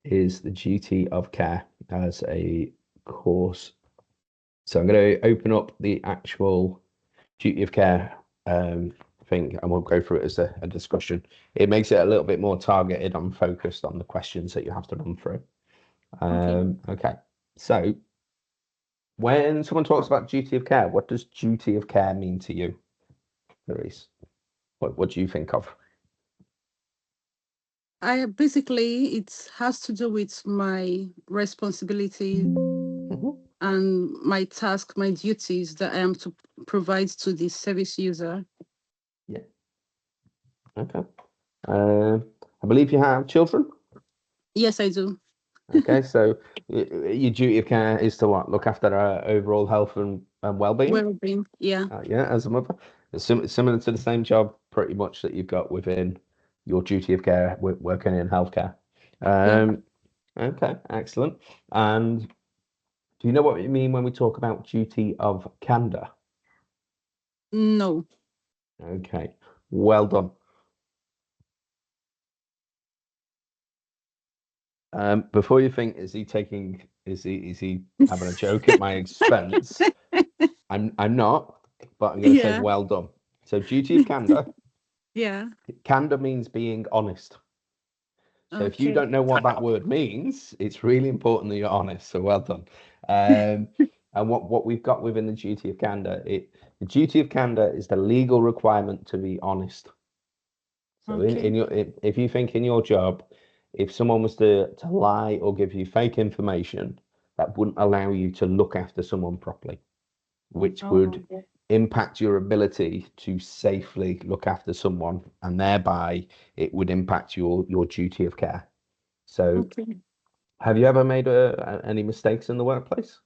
is the duty of care as a course. So I'm going to open up the actual duty of care thing, and we'll go through it as a discussion. It makes it a little bit more targeted and focused on the questions that you have to run through. Okay. So when someone talks about duty of care, what does duty of care mean to you, Louise? What do you think of? It has to do with my responsibility and my task, my duties that I am to provide to the service user. Yeah. Okay. I believe you have children. Yes, I do. Okay, so your duty of care is to what? Look after their overall health and well-being. Well-being. Yeah. Yeah, as a mother, it's similar to the same job, pretty much that you've got within your duty of care working in healthcare. Yeah. Okay, excellent. And do you know what we mean when we talk about duty of candor? No. Okay, well done. Before you think, is he having a joke at my expense? I'm not, but I'm going to say Yeah. well done. So duty of candor. Yeah. Candor means being honest. So if you Okay. don't know what that word means, it's really important that you're honest. So well done. And what we've got within the duty of candor, the duty of candor is the legal requirement to be honest. So Okay. if you think in your job, if someone was to lie or give you fake information, that wouldn't allow you to look after someone properly, which Oh, would impact your ability to safely look after someone, and thereby it would impact your duty of care. So okay. have you ever made any mistakes in the workplace?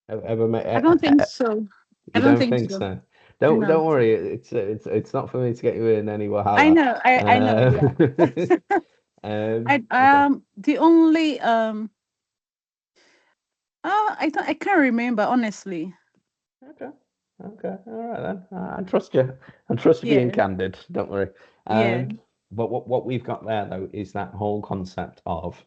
Ever made? I don't think so. I You don't don't think think so. so? No. Don't worry. It's not for me to get you in any I wahala. know. I know. Yeah. I Okay. the only I can't remember honestly. Okay. Okay. All right then. I trust you. I trust you being Yeah. candid. Don't worry. Yeah. But what we've got there though is that whole concept of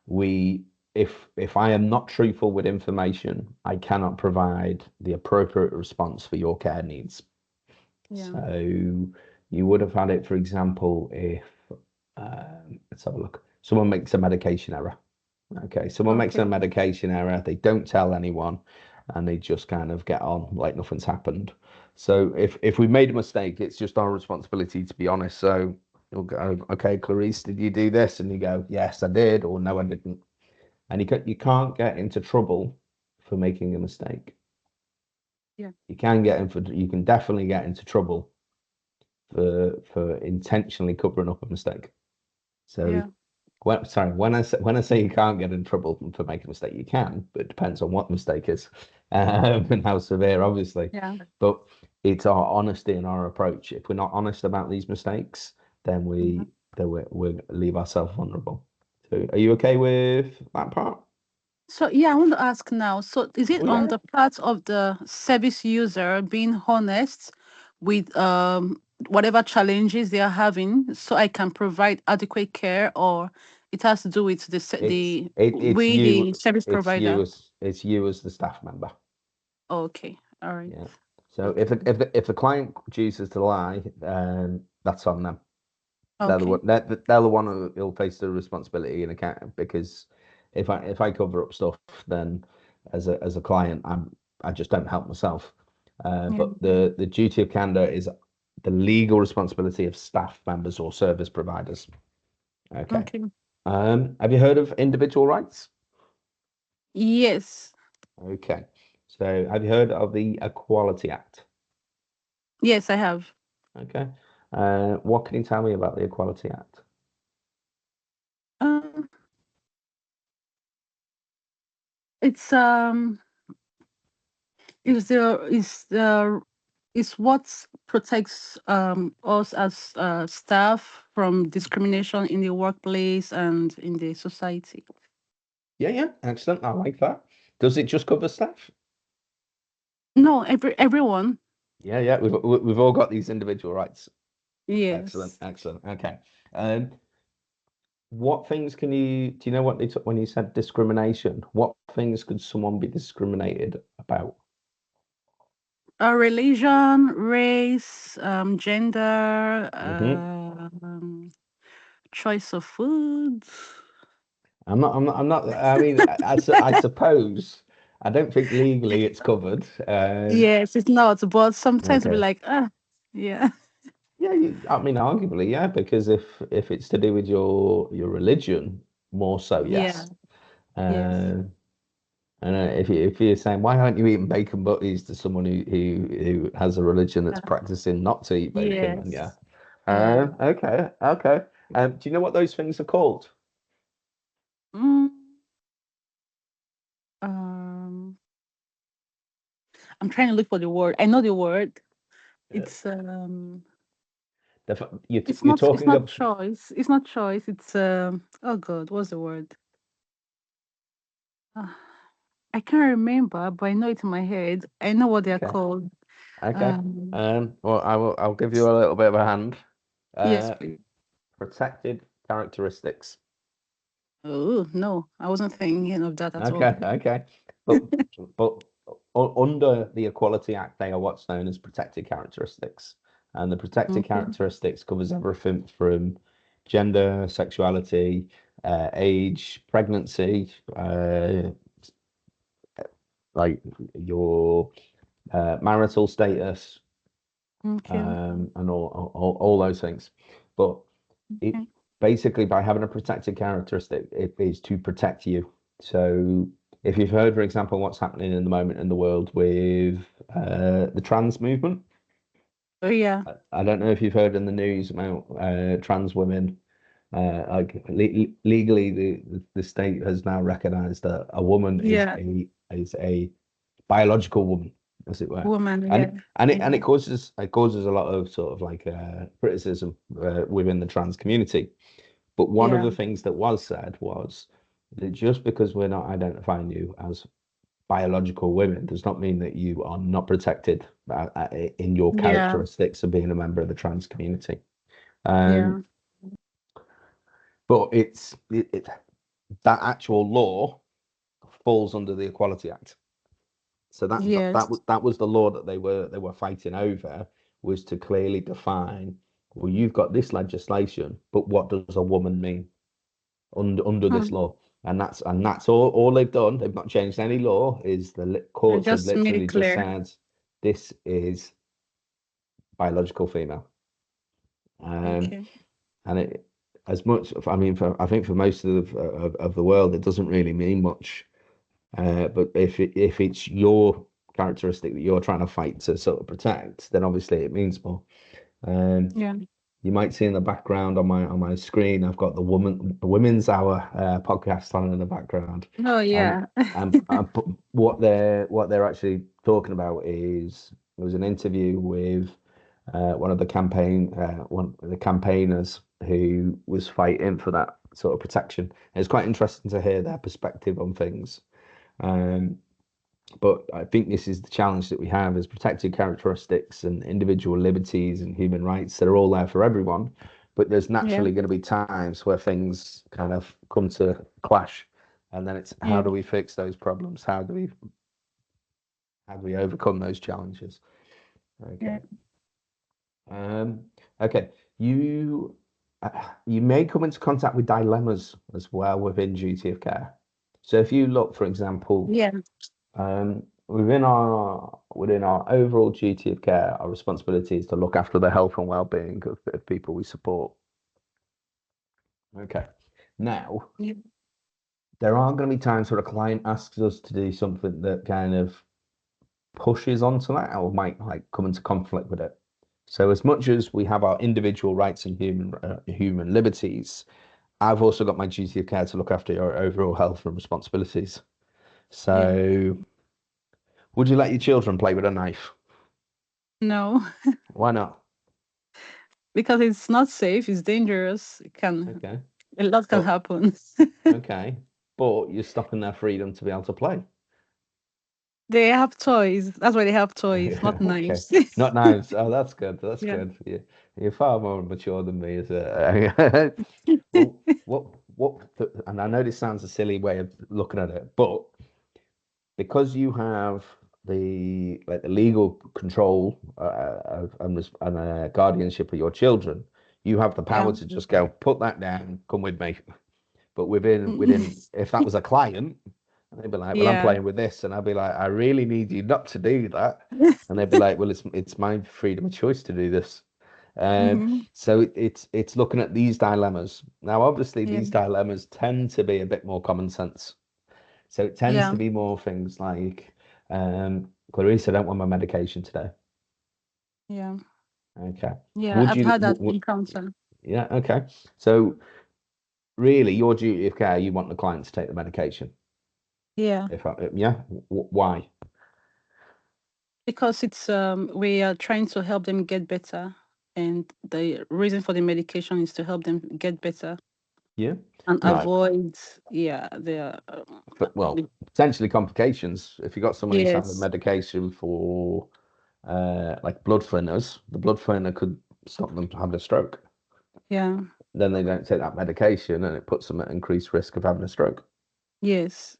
we if I am not truthful with information, I cannot provide the appropriate response for your care needs. Yeah. So you would have had it, for example, if let's have a look. Someone makes a medication error. Okay, someone makes a Okay. medication error, they don't tell anyone, and they just kind of get on like nothing's happened. So if we made a mistake, it's just our responsibility to be honest. So you'll go, okay, Clarice, did you do this? And you go, yes, I did, or no, I didn't. And you can't get into trouble for making a mistake. Yeah. You can definitely get into trouble for intentionally covering up a mistake. So Yeah. when I say you can't get in trouble for making a mistake, you can, but it depends on what the mistake is, and how severe, obviously. Yeah. But it's our honesty and our approach. If we're not honest about these mistakes, then Mhm. we leave ourselves vulnerable. So, are you okay with that part? So yeah, I want to ask now. So is Oh it on yeah. the part of the service user being honest with whatever challenges they are having, so I can provide adequate care, or it has to do with It's the you. service provider? It's you as the staff member. Okay, all right. Yeah. So Okay, if the client chooses to lie, that's on them. okay, They're the one who'll face the responsibility and account, because if I cover up stuff, then as a client, I just don't help myself. yeah, But the duty of candor is the legal responsibility of staff members or service providers. Okay. okay. Have you heard of individual rights? Yes, Okay. So have you heard of the Equality Act? yes, I have. Okay. What can you tell me about the Equality Act? Um, it's is the is what protects us as staff from discrimination in the workplace and in the society. Yeah, yeah, excellent. I like that. Does it just cover staff? No, everyone. Yeah, yeah. We've all got these individual rights. Excellent, Yes. excellent. Okay. Um, what things can do you know what they took when you said discrimination? What things could someone be discriminated about? Religion, race, gender, Hmm. choice of foods. I mean, I suppose I don't think legally it's covered. Yes, it's not, but sometimes we Okay. like, yeah, Yeah, I mean, arguably, yeah, because if it's to do with your religion, more so, yeah, yes. yes. Uh, and if you're saying why aren't you eating bacon butties to someone who has a religion that's Uh, practicing not to eat bacon, then yeah. yes. Yeah. Okay, okay. Do you know what those things are called? Mm, um, I'm trying to look for the word. I know the word. Uh, It's you're it's talking not of choice. It's not choice. It's oh God, what's the word? Uh, I can't remember, but I know it in my head. I know what they're okay, called. okay. Um, Well, I'll give you a little bit of a hand. yes, Uh, please. protected characteristics. Oh no, I wasn't thinking of that at all. Okay, okay. But but under the Equality Act, they are what's known as protected characteristics. And the protected Okay. characteristics covers everything from gender, sexuality, age, pregnancy, like your marital status, Okay. and all those things. But it Okay. basically by having a protected characteristic, it is to protect you. So if you've heard, for example, what's happening in the moment in the world with the trans movement, Oh yeah. I don't know if you've heard in the news about trans women. Like legally, the state has now recognised that a woman Yeah. is a biological woman, as it were, Woman. Yeah. and Yeah. it causes a lot of sort of like criticism within the trans community. But one of Yeah. the things that was said was that just because we're not identifying you as biological women does not mean that you are not protected in your Yeah. characteristics of being a member of the trans community. Um, Yeah. but that actual law falls under the Equality Act. So Yes. that was the law that they were fighting over, was to clearly define, well, you've got this legislation, but what does a woman mean under this Hmm. law? And that's all they've done. They've not changed any law. Is the I courts have just made literally it just clear. said this is biological female. Um, Okay. and it as much, I mean, I think for most of the world, it doesn't really mean much. But if it's your characteristic that you're trying to fight to sort of protect, then obviously it means more. Um, Yeah. you might see in the background on my screen, I've got the Women's Hour podcast on in the background, Oh and yeah. what they're actually talking about is there was an interview with one of the campaigners who was fighting for that sort of protection. And it's quite interesting to hear their perspective on things. Um, but I think this is the challenge that we have is protected characteristics and individual liberties and human rights that are all there for everyone. But there's Yeah. naturally going to be times where things kind of come to clash. And then it's how Yeah. do we fix those problems? How do we overcome those challenges? Yeah. Okay. Um, okay. You may come into contact with dilemmas as well within duty of care. So if you look, for example, Yeah. within our overall duty of care, our responsibility is to look after the health and well-being of people we support. Okay. Now, Yeah. there are going to be times where a client asks us to do something that kind of pushes onto that or might like come into conflict with it. So as much as we have our individual rights and human liberties, I've also got my duty of care to look after your overall health and responsibilities. Yeah. So, would you let your children play with a knife? No, Why not? because it's not safe. It's dangerous. It can Okay. a lot can But happen. okay. But you're stopping their freedom to be able to play. They have toys. That's why they have toys, not Okay. knives. Not knives. Oh, that's good. That's Yeah. good. Yeah. You're far more mature than me, is it? Well, and I know this sounds a silly way of looking at it, but because you have the legal control and guardianship of your children, you have the Yeah. power to just go put that down, come with me. But within Mm. if that was a client, they'd be like, well, I'm Yeah. playing with this, and I'd be like, I really need you not to do that, and they'd be like, well, it's my freedom of choice to do this. Hmm. So it's looking at these dilemmas. Now, obviously, Yeah. these dilemmas tend to be a bit more common sense. So it tends Yeah. to be more things like, Clarice, I don't want my medication today. Yeah. Okay. Yeah. Would I've you? had that encounter. Yeah. Okay. So really, your duty of care, you want the client to take the medication. Yeah. Yeah. Why? Because it's we are trying to help them get better, and the reason for the medication is to help them get better Yeah. and Right. avoid, yeah, the Well, potentially complications. If you got someone who's having yes. medication for like blood thinners, the blood thinner could stop them having a stroke. Yeah. Then they don't take that medication, and it puts them at increased risk of having a stroke. Yes.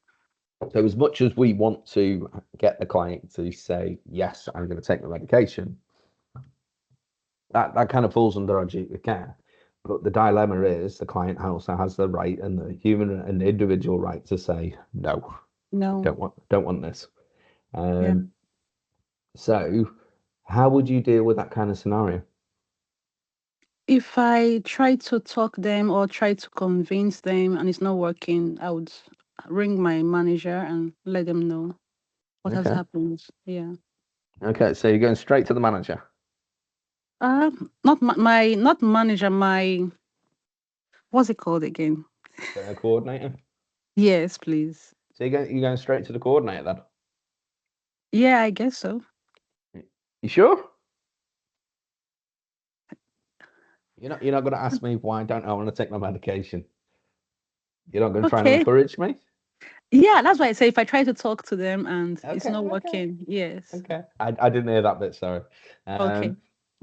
So, as much as we want to get the client to say, yes, I'm going to take the medication, that kind of falls under our duty of care. But the dilemma is the client also has the right and the human and the individual right to say, no, No. don't want this. Yeah. Um, so, how would you deal with that kind of scenario? If I try to talk them or try to convince them and it's not working, I would ring my manager and let them know what has Okay. happened. Yeah. Okay. So, you're going straight to the manager, Not not manager, my, what's it called again? the coordinator. Yes, please. So, you're going straight to the coordinator then? Yeah, I guess so. You sure? You're not going to ask me why don't I want to take my medication? You're not going to try and Okay. encourage me? Yeah, that's why I say if I try to talk to them and it's Okay, not okay, working, yes. okay. I didn't hear that bit, sorry. Okay.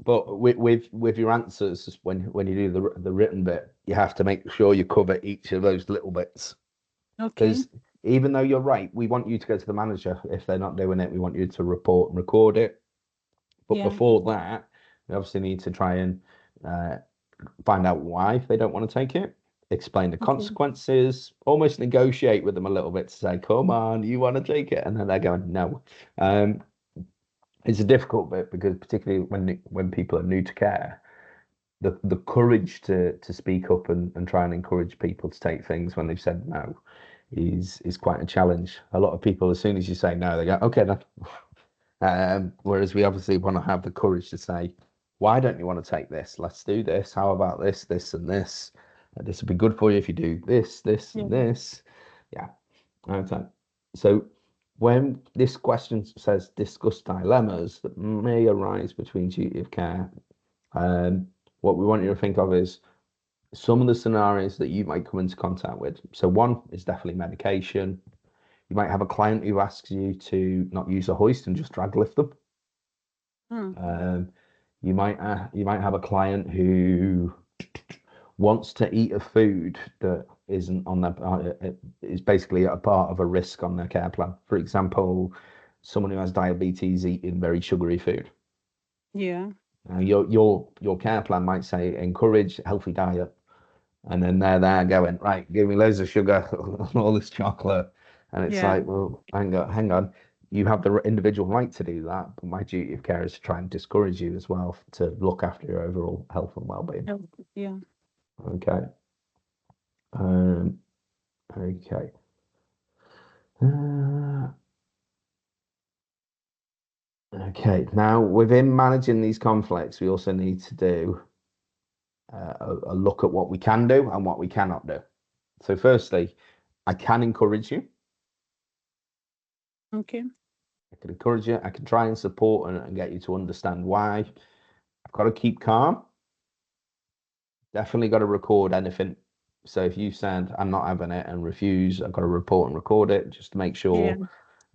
But with your answers, when you do the written bit, you have to make sure you cover each of those little bits. Okay. Because even though you're right, we want you to go to the manager. If they're not doing it, we want you to report and record it. But Yeah. before that, we obviously need to try and uh, find out why they don't want to take it, explain the Okay. consequences, almost negotiate with them a little bit to say, come on, you want to take it? And then they're going, no. Um, it's a difficult bit because particularly when people are new to care, the courage to speak up and try and encourage people to take things when they've said no is quite a challenge. A lot of people, as soon as you say no, they go, okay then. Whereas we obviously want to have the courage to say, why don't you want to take this? Let's do this. How about this, this, and this? This would be good for you if you do this, this, Yeah. and this. Yeah. Okay. So when this question says discuss dilemmas that may arise between duty of care, um, what we want you to think of is some of the scenarios that you might come into contact with. So one is definitely medication. You might have a client who asks you to not use a hoist and just drag lift them. Hmm. Um, you might have a client who wants to eat a food that isn't on their is basically a part of a risk on their care plan. For example, someone who has diabetes eating very sugary food. Yeah. Your care plan might say encourage healthy diet, and then they're there going right, give me loads of sugar and all this chocolate, and it's Yeah. like, well, hang on. You have the individual right to do that, but my duty of care is to try and discourage you as well to look after your overall health and well-being. Yeah. Yeah. Okay. Um, okay. Uh, okay. Now, within managing these conflicts, we also need to do a look at what we can do and what we cannot do. So, firstly, I can encourage you. Okay. I can encourage you. I can try and support and get you to understand why. I've got to keep calm. Definitely got to record anything. So if you said I'm not having it and refuse, I've got to report and record it just to make Yeah. sure.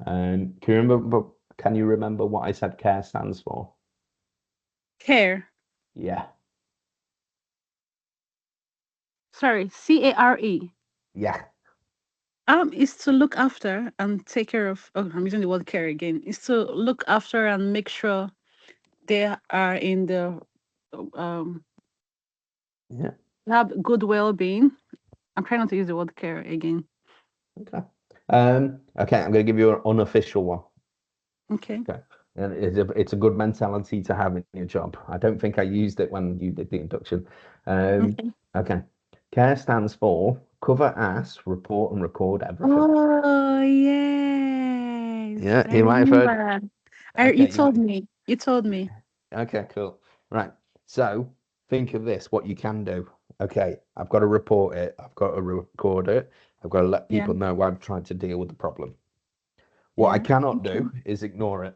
Can you remember? Can you remember what I said CARE stands for? Care. Yeah. Sorry, CARE. Yeah. Is to look after and take care of. Oh, I'm using the word care again. Is to look after and make sure they are in the um Yeah. have good well-being. I'm trying not to use the word care again. Okay. Okay, I'm going to give you an unofficial one. Okay. Okay. And it's a good mentality to have in your job. I don't think I used it when you did the induction. Okay. Okay. CARE stands for cover, ask, report, and record everything. Oh yes, Yeah, I you might have heard. remember. You Okay, you told might. me. You told me. Okay, cool. Right. So think of this, what you can do. Okay, I've got to report it. I've got to record it. I've got to let Yeah. people know I'm trying to deal with the problem. What I Yeah. cannot Okay. do is ignore it.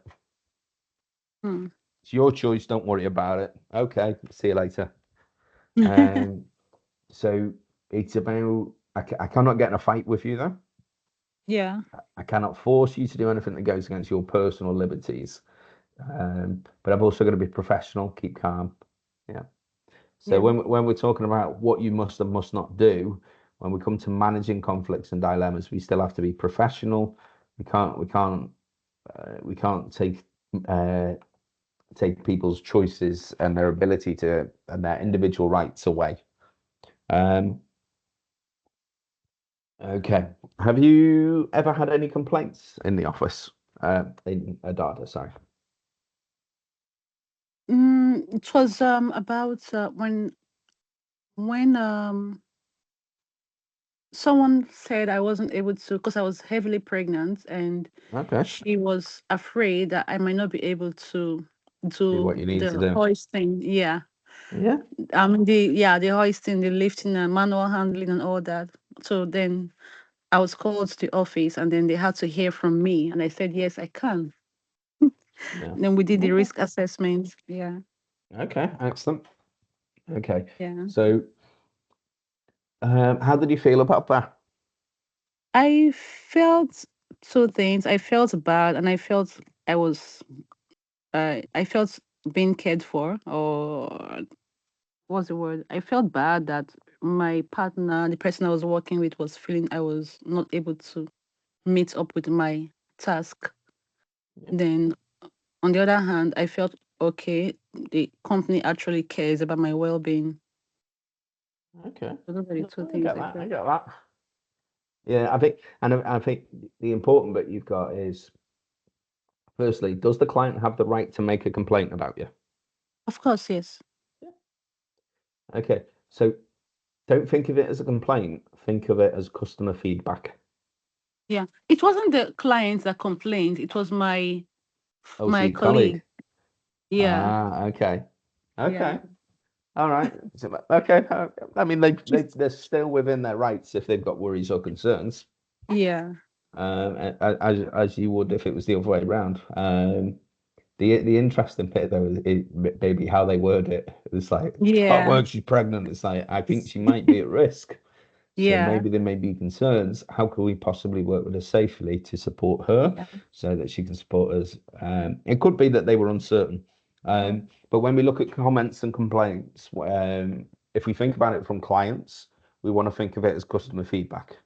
Hmm. It's your choice. Don't worry about it. Okay, see you later. Um, so it's about I cannot get in a fight with you though. Yeah. I cannot force you to do anything that goes against your personal liberties. But I've also got to be professional, keep calm. Yeah. So Yeah. when we're talking about what you must and must not do, when we come to managing conflicts and dilemmas, we still have to be professional. We can't uh, take people's choices and their ability to and their individual rights away. Um, okay. Have you ever had any complaints in the office? In Adada, sorry. It was about when someone said I wasn't able to because I was heavily pregnant and Okay. she was afraid that I might not be able to Do do what you need to the do. hoisting. Yeah. Yeah. The hoisting, the lifting and manual handling and all that. So then I was called to the office and then they had to hear from me and I said yes I can. Yeah. Then we did the Okay. risk assessment. Yeah. Okay. Excellent. Okay. Yeah. So, how did you feel about that? I felt two things. I felt bad and I was I felt being cared for, or what's the word? I felt bad that my partner, the person I was working with, was feeling I was not able to meet up with my task. Yeah. Then on the other hand, I felt okay, the company actually cares about my well-being. Okay. So those are the No, two I things get I that. I felt. get that. Yeah, I think the important bit you've got is firstly, does the client have the right to make a complaint about you? Of course, yes. Yeah. Okay. So don't think of it as a complaint. Think of it as customer feedback. Yeah. It wasn't the clients that complained, it was Oh, so my your colleague. colleague. Yeah. Ah, okay. Yeah. Okay. All right. Okay. I mean, they're still within their rights if they've got worries or concerns. Yeah. As you would if it was the other way around. The interesting bit though is maybe how they word it. It's like can't Yeah. work, she's pregnant. It's like I think she might be at risk. So Yeah. maybe there may be concerns. How can we possibly work with her safely to support her Yeah. so that she can support us? It could be that they were uncertain. But when we look at comments and complaints, if we think about it from clients, we want to think of it as customer feedback.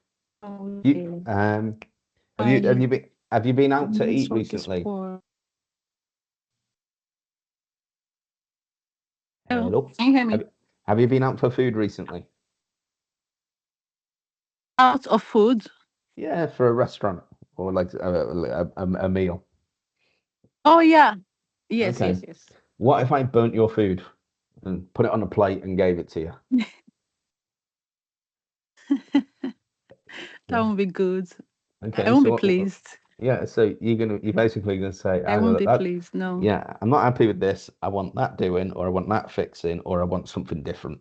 You, Okay. have you have My you been have you been out to eat network is recently? poor. Oh, Hello. can you hear me? Have have you been out for food recently? Out of food. Yeah, for a restaurant or like a meal. Oh yeah. Yes, Okay. yes, yes. What if I burnt your food and put it on a plate and gave it to you? That Yeah. would be good. I Okay. won't So be pleased. yeah. So you're basically gonna say I either won't be that. pleased. No. Yeah, I'm not happy with this. I want that doing, or I want that fixing, or I want something different.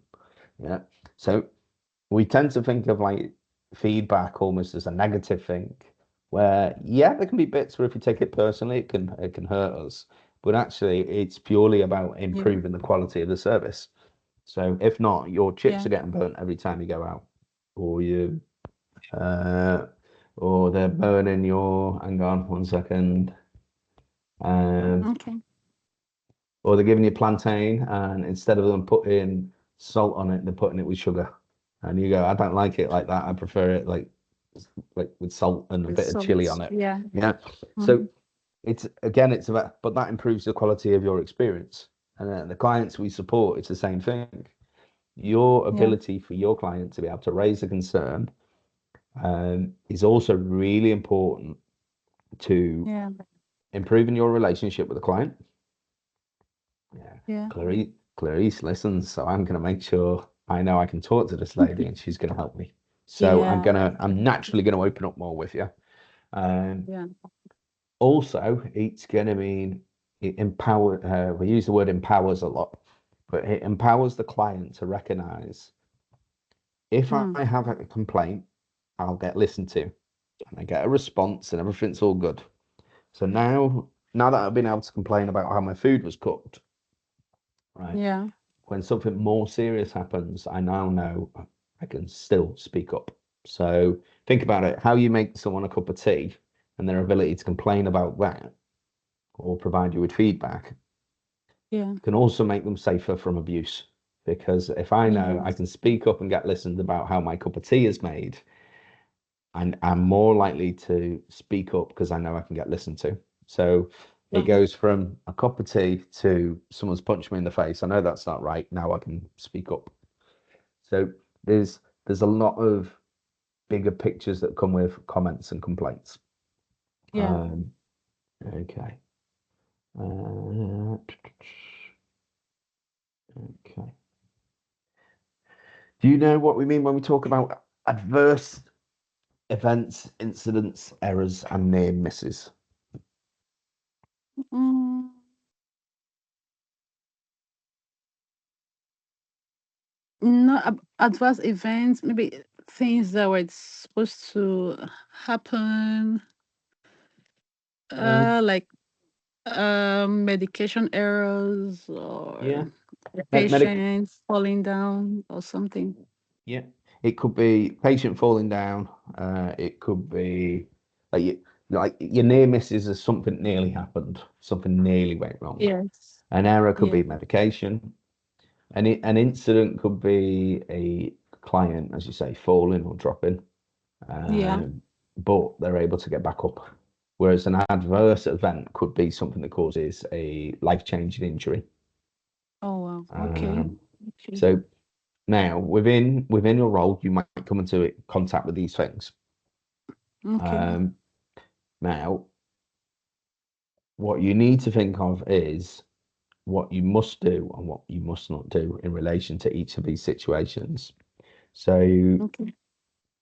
Yeah. So we tend to think of like feedback almost as a negative thing, where yeah, there can be bits where if you take it personally, it can hurt us, but actually it's purely about Yeah. improving the quality of the service. So if not, your chips Yeah. are getting burnt every time you go out, or you, uh, or they're burning your. Hang on, 1 second. Um, Okay. or they're giving you plantain, and instead of them putting salt on it, they're putting it with sugar. and you go, I don't like it like that. I prefer it like with salt and a With bit of chili salt. on it. Yeah. Yeah. So Mhm. it's again, it's about, but that improves the quality of your experience. And then the clients we support, it's the same thing. Your Yeah. ability for your client to be able to raise a concern is also really important to Yeah. improving your relationship with the client. Yeah, Yeah. Clarice listens, so I'm going to make sure I know I can talk to this lady and she's going to help me. So Yeah. I'm naturally going to open up more with you. Um, Yeah. Also, it's going to mean it empower. We use the word empowers a lot, but it empowers the client to recognize if I Mm. have a complaint, I'll get listened to and I get a response and everything's all good. So now that I've been able to complain about how my food was cooked, right? Yeah. When something more serious happens, I now know I can still speak up. So think about it, how you make someone a cup of tea and their ability to complain about that or provide you with feedback Yeah. can also make them safer from abuse. Because if I know I Yes. can speak up and get listened about how my cup of tea is made, and I'm more likely to speak up because I know I can get listened to. So it Yeah. goes from a cup of tea to someone's punched me in the face. I know that's not right. Now I can speak up. So there's a lot of bigger pictures that come with comments and complaints. Yeah. Um, okay. Uh, okay. Do you know what we mean when we talk about adverse events, incidents, errors, and near misses? Mm. Not adverse events, maybe things that were supposed to happen, Um, like medication errors yeah, or medic. patients falling down or something. Yeah, it could be patient falling down. It could be like your near misses as something nearly happened, something nearly went wrong. Yes. An error could Yeah. be medication. An incident could be a client, as you say, falling or dropping, Yeah. but they're able to get back up. Whereas an adverse event could be something that causes a life-changing injury. Oh wow. Okay. Um, Okay. so now within your role, you might come into contact with these things. Okay. Um, Now, what you need to think of is what you must do and what you must not do in relation to each of these situations. So, Okay.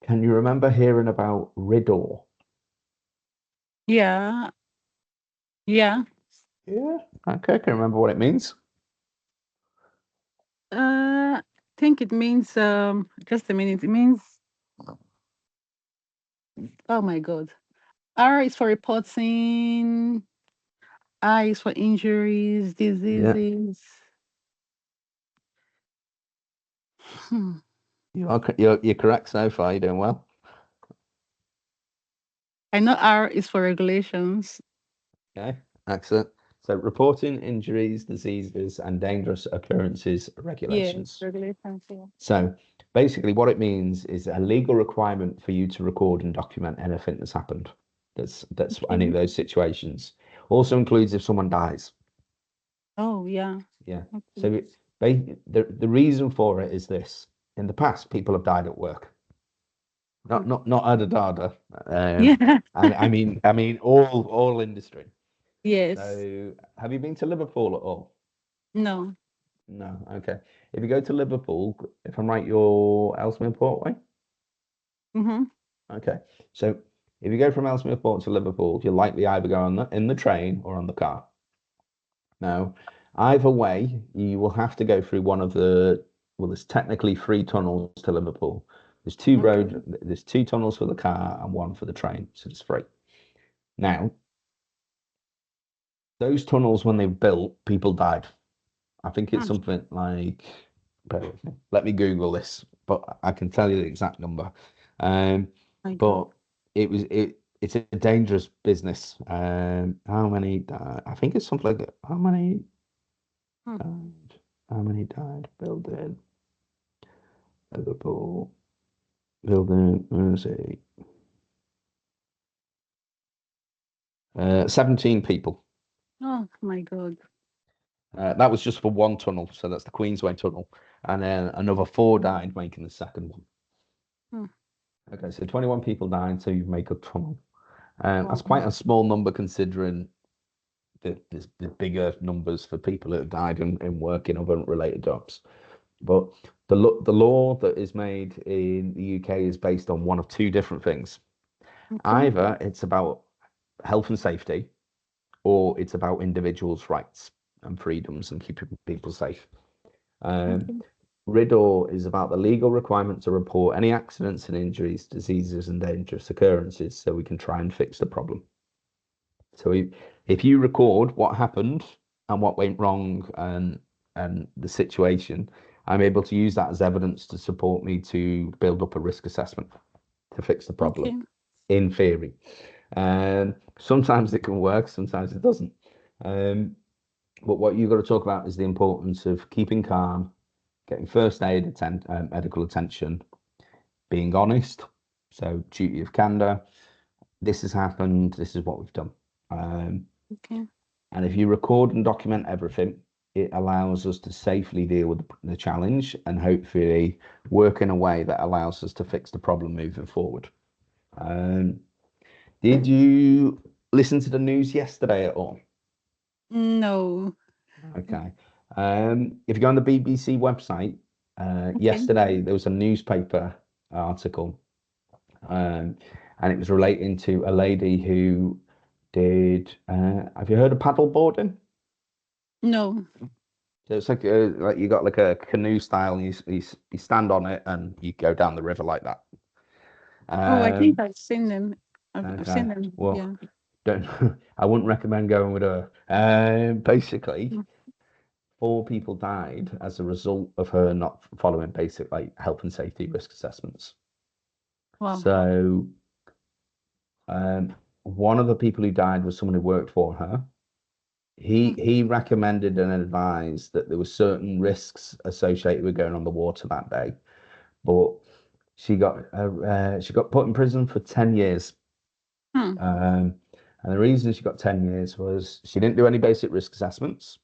can you remember hearing about riddle? Yeah. Yeah. Yeah. Okay, can you remember what it means? I think it means just a minute. It means, oh my god. R is for reporting, I is for injuries, Yeah, diseases. Hmm. you're correct so far. You're doing well. I know R is for regulations. Okay, excellent. So, reporting injuries, diseases, and dangerous occurrences Yes, regulations. regulations. Yeah. So basically, what it means is a legal requirement for you to record and document anything that's happened. That's any of Okay. those situations. Also includes if someone dies. Oh yeah. Yeah. Okay. So the reason for it is this. In the past, people have died at work. Hmm. Not ada dada. Yeah. And I mean all industry. Yes. So have you been to Liverpool at all? No. No. Okay. If you go to Liverpool, if I'm right, you're Ellesmere Port way. Mm-hmm. Okay. So if you go from Ellesmere Port to Liverpool, you'll likely either go on in the train or on the car. Now, either way, you will have to go through one of well, there's technically three tunnels to Liverpool. Okay. There's two tunnels for the car and one for the train, so it's three. Now, those tunnels, when they built, people died. I think it's Hmm. something like, bear with me. Let me Google this, but I can tell you the exact number. Um, My God. but it's a dangerous business. How many died? I think it's something like how many Hmm. died? How many died building? Liverpool building, where is it? 17 people. Oh my God. That was just for one tunnel, so that's the Queensway tunnel, and then another 4 died making the second one. Hmm. Okay, so 21 people died, so you make a tunnel. Wow. That's quite a small number considering the bigger numbers for people that have died in work in other related jobs. But the law that is made in the UK is based on one of two different things. Okay. Either it's about health and safety, or it's about individuals' rights and freedoms and keeping people safe. Okay. RIDDOR is about the legal requirement to report any accidents and injuries, diseases, and dangerous occurrences so we can try and fix the problem. So if you record what happened and what went wrong and the situation, I'm able to use that as evidence to support me to build up a risk assessment to fix the problem, Okay. in theory. Sometimes it can work, sometimes it doesn't. But what you've got to talk about is the importance of keeping calm, getting first aid, medical attention, being honest. So duty of candor. This has happened. This is what we've done. Okay. And if you record and document everything, it allows us to safely deal with the challenge and hopefully work in a way that allows us to fix the problem moving forward. Did you listen to the news yesterday at all? No. Okay. If you go on the BBC website, Okay. yesterday there was a newspaper article, and it was relating to a lady who did. Have you heard of paddle boarding? No. So it's like you got like a canoe style, and you stand on it and you go down the river like that. Oh, I think Um, I've seen them. I've okay. seen them. Well, Yeah. don't. I wouldn't recommend going with her. Basically, Mm. 4 people died as a result of her not following basic like health and safety risk assessments. Wow. So, one of the people who died was someone who worked for her. He Mm. he recommended and advised that there were certain risks associated with going on the water that day, but she got put in prison for 10 years. Hmm. And the reason she got 10 years was she didn't do any basic risk assessments.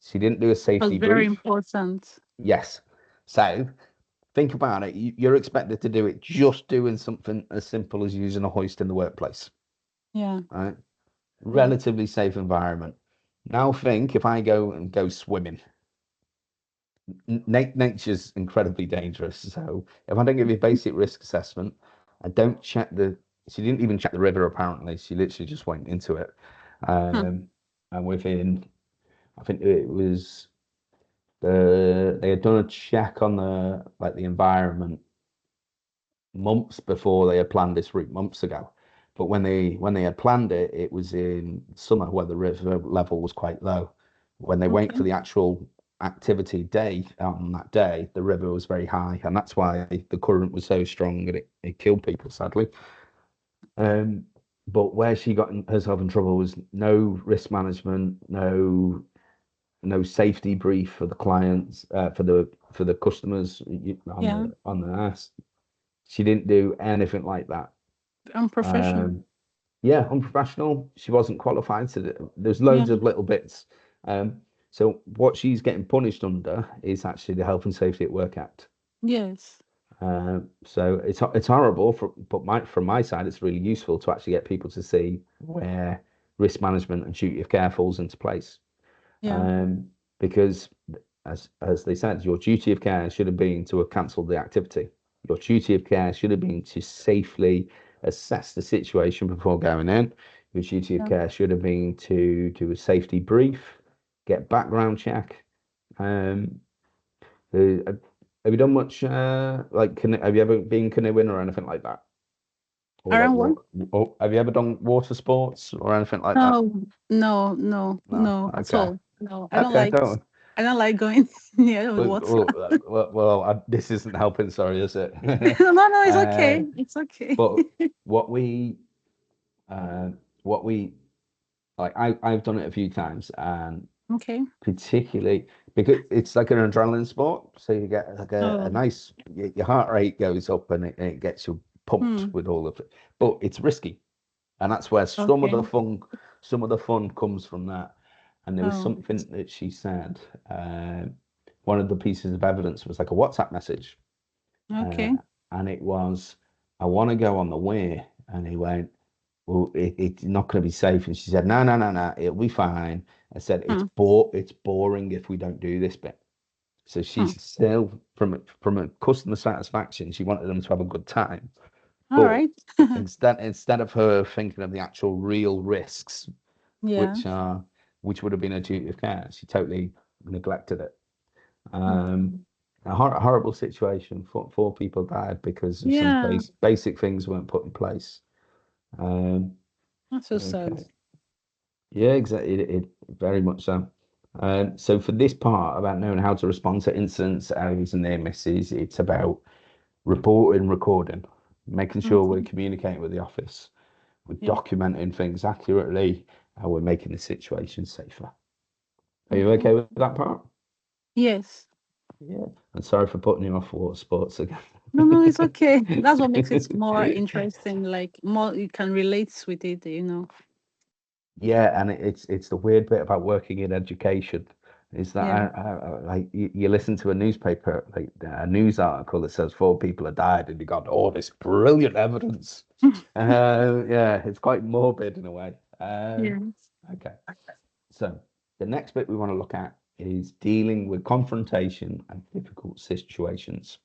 She didn't do a Was safety very brief. important. Yes. So think about it. You're expected to do it just doing something as simple as using a hoist in the workplace, Yeah. right? Yeah. Relatively safe environment. Now think if I go swimming, nature's incredibly dangerous. So if I don't give you a basic risk assessment, I don't check the. She didn't even check the river. Apparently, she literally just went into it. Hmm. And within, I think it was they had done a check on the environment months before they had planned this route months ago. But when they had planned it, it was in summer where the river level was quite low. When they went Okay. for the actual activity day on that day, the river was very high, and that's why the current was so strong that it killed people, sadly. Um, but where she got herself in trouble was no risk management, no safety brief for the clients, for the customers Yeah. on the ass. She didn't do anything like that. Unprofessional. Um, yeah, unprofessional. She wasn't qualified to do. There's Yeah. loads of little bits. Um, so what she's getting punished under is actually the Health and Safety at Work Act. Yes. So it's horrible, but from my side, it's really useful to actually get people to see where risk management and duty of care falls into place. Yeah. Um, because as they said, your duty of care should have been to have cancelled the activity. Your duty of care should have been to safely assess the situation before going in. Your duty of Yeah. care should have been to do a safety brief, get background check. Um, have you done much have you ever been canoeing or anything like that? Or like Around what? what? Or have you ever done water sports or anything like that? No. No. No. No. No. At Okay. all. No. I don't Okay. like. Don't. I don't like going near the Well, water. this isn't helping. Sorry, is it? No. No. It's uh, okay. It's okay. but what we, uh, what we like, I've done it a few times, and Okay. particularly because it's like an adrenaline sport. So you get like a Oh. nice, your heart rate goes up and it gets you pumped Hmm. with all of it. But it's risky, and that's where Okay. some of the fun comes from that. And there was Oh. something that she said. One of the pieces of evidence was like a WhatsApp message, uh, Okay. and it was, "I want to go on the way," and he went, "Well, it's not going to be safe." And she said, "No, no, no, no, it'll be fine." I said, Hmm. it's boring if we don't do this bit." So Hmm. she's still from a customer satisfaction, she wanted them to have a good time. All But right. instead of her thinking of the actual real risks, Yeah. which are which would have been a duty of care, she totally neglected it. Okay. A horrible situation. Four people died because of some Yeah. basic things weren't put in place. Um, That's so sad. okay. Yeah, exactly. It very much so. So for this part about knowing how to respond to incidents, errors, and near misses, it's about reporting, recording, making sure we're Okay. communicating with the office, we're Yeah. documenting things accurately, and we're making the situation safer. Are you Okay. okay with that part? Yes. Yeah. And sorry for putting you off water sports again. No, no, it's okay. That's what makes it more interesting. Like more, you can relate with it. Yeah, and it's the weird bit about working in education is that Yeah. like you listen to a newspaper, like a news article that says four people have died, and you got all this brilliant evidence. Yeah, it's quite morbid in a way. Yeah. Okay, so the next bit we want to look at is dealing with confrontation and difficult situations.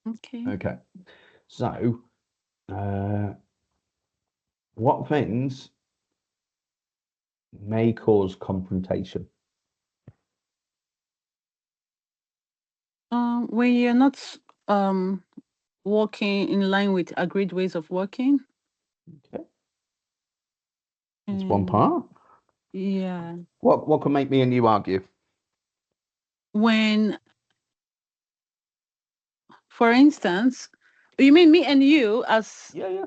Okay. Okay, so uh, what things may cause confrontation? When you're not um working in line with agreed ways of working, Okay, that's one and part. yeah, What can make me and you argue? when, for instance, you mean me and you Yeah, yeah.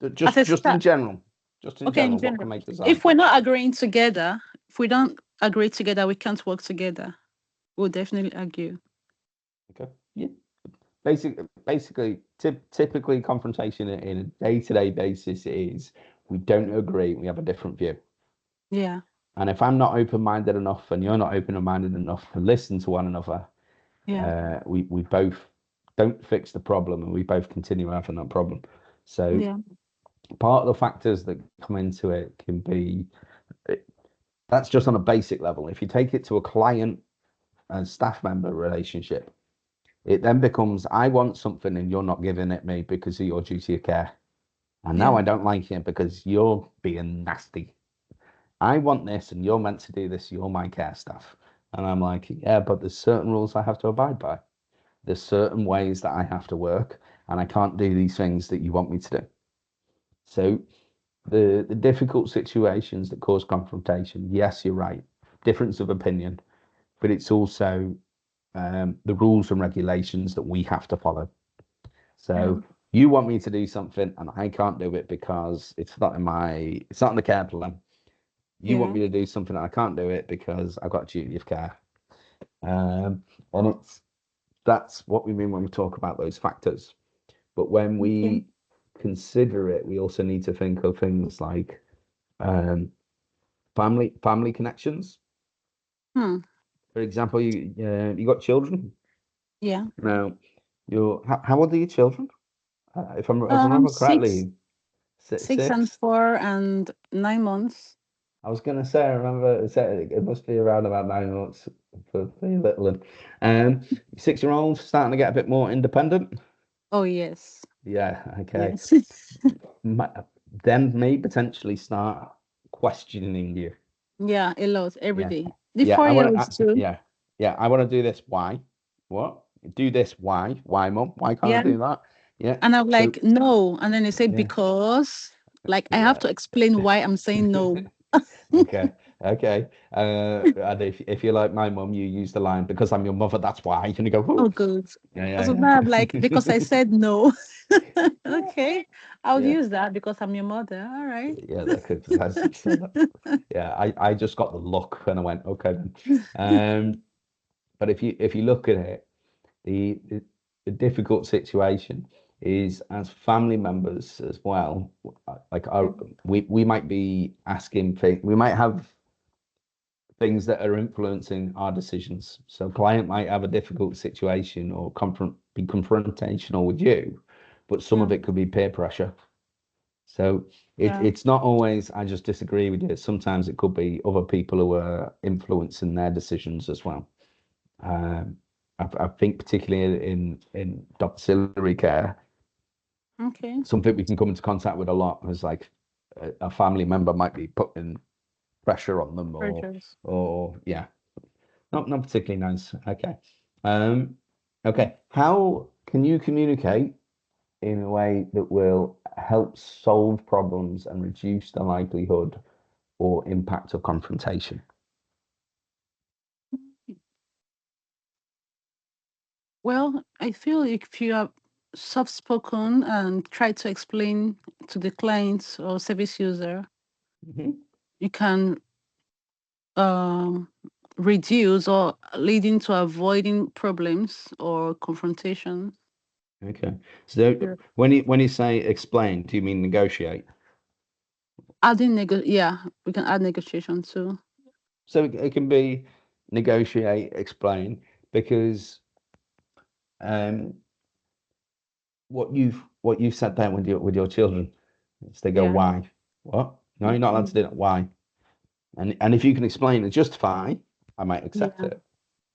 as a Just in staff? general. Just in Okay, in general, what can general, make us if we're argue? not agreeing together, if we don't agree together, we can't work together. We'll definitely argue. Okay. Yeah. Typically confrontation in a day-to-day basis is we don't agree, we have a different view. Yeah. And if I'm not open-minded enough and you're not open-minded enough to listen to one another, Yeah. we both don't fix the problem and we both continue having that problem. So Yeah. part of the factors that come into it can be that's just on a basic level. If you take it to a client and staff member relationship, it then becomes I want something and you're not giving it me because of your duty of care. And now Yeah. I don't like it because you're being nasty. I want this and you're meant to do this. You're my care staff. And I'm like, yeah, but there's certain rules I have to abide by. There's certain ways that I have to work and I can't do these things that you want me to do. So the difficult situations that cause confrontation, yes, you're right. Difference of opinion, but it's also the rules and regulations that we have to follow. Yeah. So you want me to do something and I can't do it because it's not in the care plan. You want Yeah. me to do something and I can't do it because I've got a duty of care. And that's what we mean when we talk about those factors. But when Okay. we consider it, we also need to think of things like um, family connections. Hmm. For example, you got children. Yeah. Now, how old are your children? If I remember Six, correctly, and six. 4 and 9 months. I was gonna say, I remember it must be around about 9 months for your little one. 6-year-old starting to get a bit more independent. Oh yes. Yeah, okay. Yes. Ma- Then may potentially start questioning you. Yeah, a lot every Yeah, day. The yeah. I want 4 year olds to. too. Yeah, yeah. I want to do this. Why? What? Do this. Why? Why, mum? Why can't I Yeah. do that? Yeah. And I'm So like, no. And then they say, yeah, because, like, I have yeah. to explain why I'm saying no. Okay. Okay. And if you're like my mum, you use the line, because I'm your mother, that's why. And you go, Oh, oh, good. So yeah, now I'm like, because I said no. yeah. Okay, I'll Yeah. use that because I'm your mother. All right. Yeah, that could so yeah, I just got the look and I went, okay then. Um, but if you look at it, the the difficult situation is, as family members as well, like Yeah. we might be asking things, we might have things that are influencing our decisions. So client might have a difficult situation or be confrontational with you, but some Yeah. of it could be peer pressure. So Yeah. it's not always I just disagree with you. Sometimes it could be other people who are influencing their decisions as well. Um, I think particularly in domiciliary care, Okay. something we can come into contact with a lot is like a family member might be putting pressure on them, Purchase. or yeah, not particularly nice. Okay. Um, okay. How can you communicate in a way that will help solve problems and reduce the likelihood or impact of confrontation? Well, I feel if you are soft spoken and try to explain to the client or service user, Mhm. you can um, reduce or leading to avoiding problems or confrontation. Okay. So Yeah. when you say explain, do you mean negotiate? Yeah, we can add negotiation too. So it can be negotiate, explain, because um, what you've sat down with your children, is they go, Yeah. why? What? No, you're not allowed to do Mhm. that. Why? And if you can explain and justify, I might accept Yeah. it.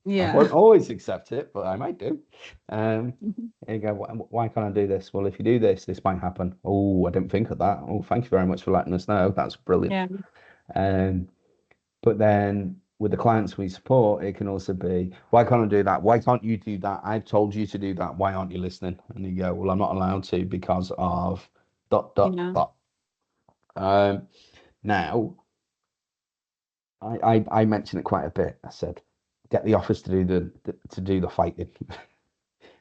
I Yeah. won't always accept it, but I might do. Um, Mhm. and you go, why can't I do this? Well, if you do this, this might happen. Oh, I didn't think of that. Oh, thank you very much for letting us know. That's brilliant. Yeah. Um, but then with the clients we support, it can also be, why can't I do that? Why can't you do that? I've told you to do that. Why aren't you listening? And you go, well, I'm not allowed to because of dot, dot, Yeah. dot. Now, I mentioned it quite a bit. I said, get the office to do the fighting.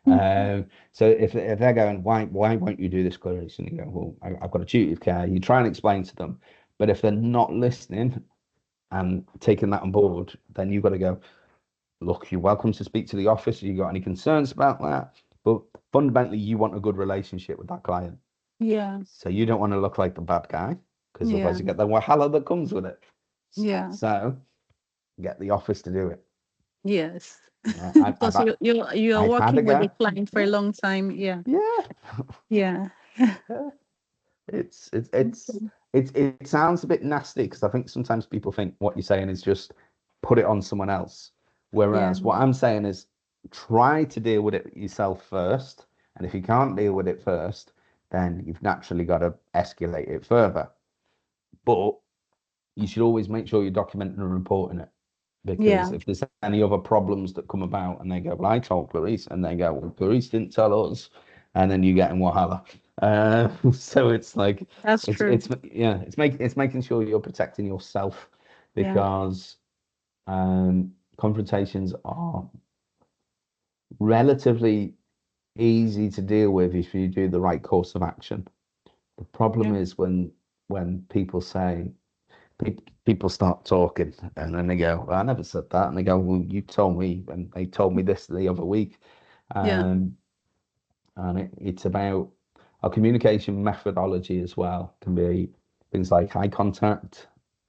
So if they're going, why won't you do this, Clarice? And you go, well, I've got a duty of care. You try and explain to them, but if they're not listening and taking that on board, then you've got to go, look, you're welcome to speak to the office. If you got any concerns about that, but fundamentally, you want a good relationship with that client. Yeah. So you don't want to look like the bad guy, because otherwise Yeah. you get the wahala that comes with it. Yeah. So get the office to do it. Yes. I've Because you are I've had a working with the guy. client for a Yeah, long time. Yeah. yeah. Yeah. Yeah. It's it's it's it sounds a bit nasty, because I think sometimes people think what you're saying is just put it on someone else. Yeah. Whereas what I'm saying is try to deal with it yourself first. And if you can't deal with it first, then you've naturally got to escalate it further. But you should always make sure you're documenting and reporting it. Because Yeah. if there's any other problems that come about and they go, well, I told police, and they go, well, police didn't tell us, and then you get in Wahala. So it's like That's true. it's making sure you're protecting yourself, Yeah. because confrontations are relatively easy to deal with if you do the right course of action. The problem Yeah. is when people say, people start talking, and then they go, well, I never said that. And they go, well, you told me, and they told me this the other week. Yeah. Um, and it's about our communication methodology as well. Can be things like eye contact,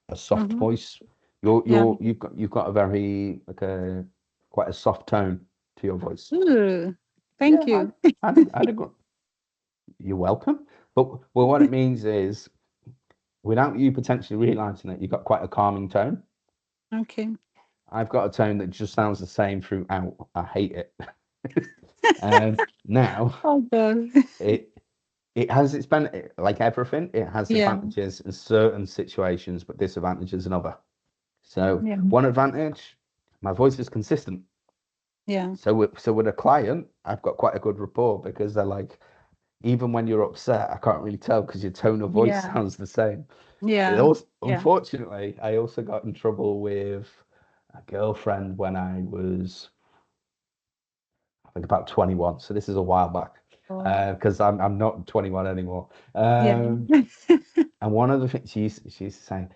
a soft Mm-hmm. voice. Yeah. You've got a very like a quite a soft tone to your voice. Ooh, Yeah, thank you. I'd agree. You're welcome. But well, what it means is, without you potentially realizing it, you've got quite a calming tone. Okay. I've got a tone that just sounds the same throughout. I hate it. And now Oh God. it it has its benefit, like everything, it has Yeah. advantages in certain situations, but disadvantages in other. So Yeah. one advantage, my voice is consistent. Yeah. So with a client, I've got quite a good rapport, because they're like, even when you're upset, I can't really tell because your tone of voice Yeah. sounds the same. It Yeah. also, Yeah. unfortunately, I also got in trouble with a girlfriend when I was, I think, about 21. So this is a while back, Oh. because I'm not 21 anymore. Yeah. And one of the things she used to say,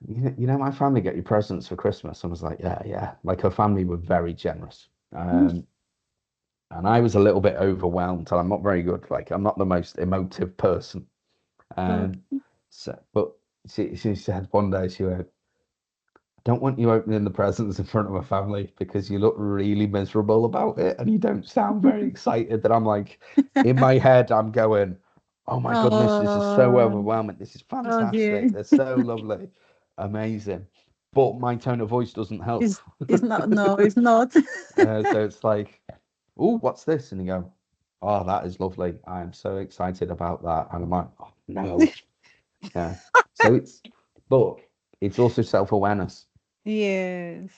my family get you presents for Christmas. I was like, yeah, yeah. Like her family were very generous. And I was a little bit overwhelmed, and I'm not very good. Like I'm not the most emotive person. Um, Okay. so, but she said one day, she went, don't want you opening the presents in front of a family because you look really miserable about it and you don't sound very excited. That I'm like, in my head, I'm going, oh my goodness, this is so Oh, overwhelming. This is oh dear. fantastic. They're so lovely, amazing. But my tone of voice doesn't help. It's not, no, it's not. So it's like, oh, what's this? And you go, oh, that is lovely. I'm so excited about that. And I'm like, oh, no. Yeah. So but it's also self-awareness. Yes.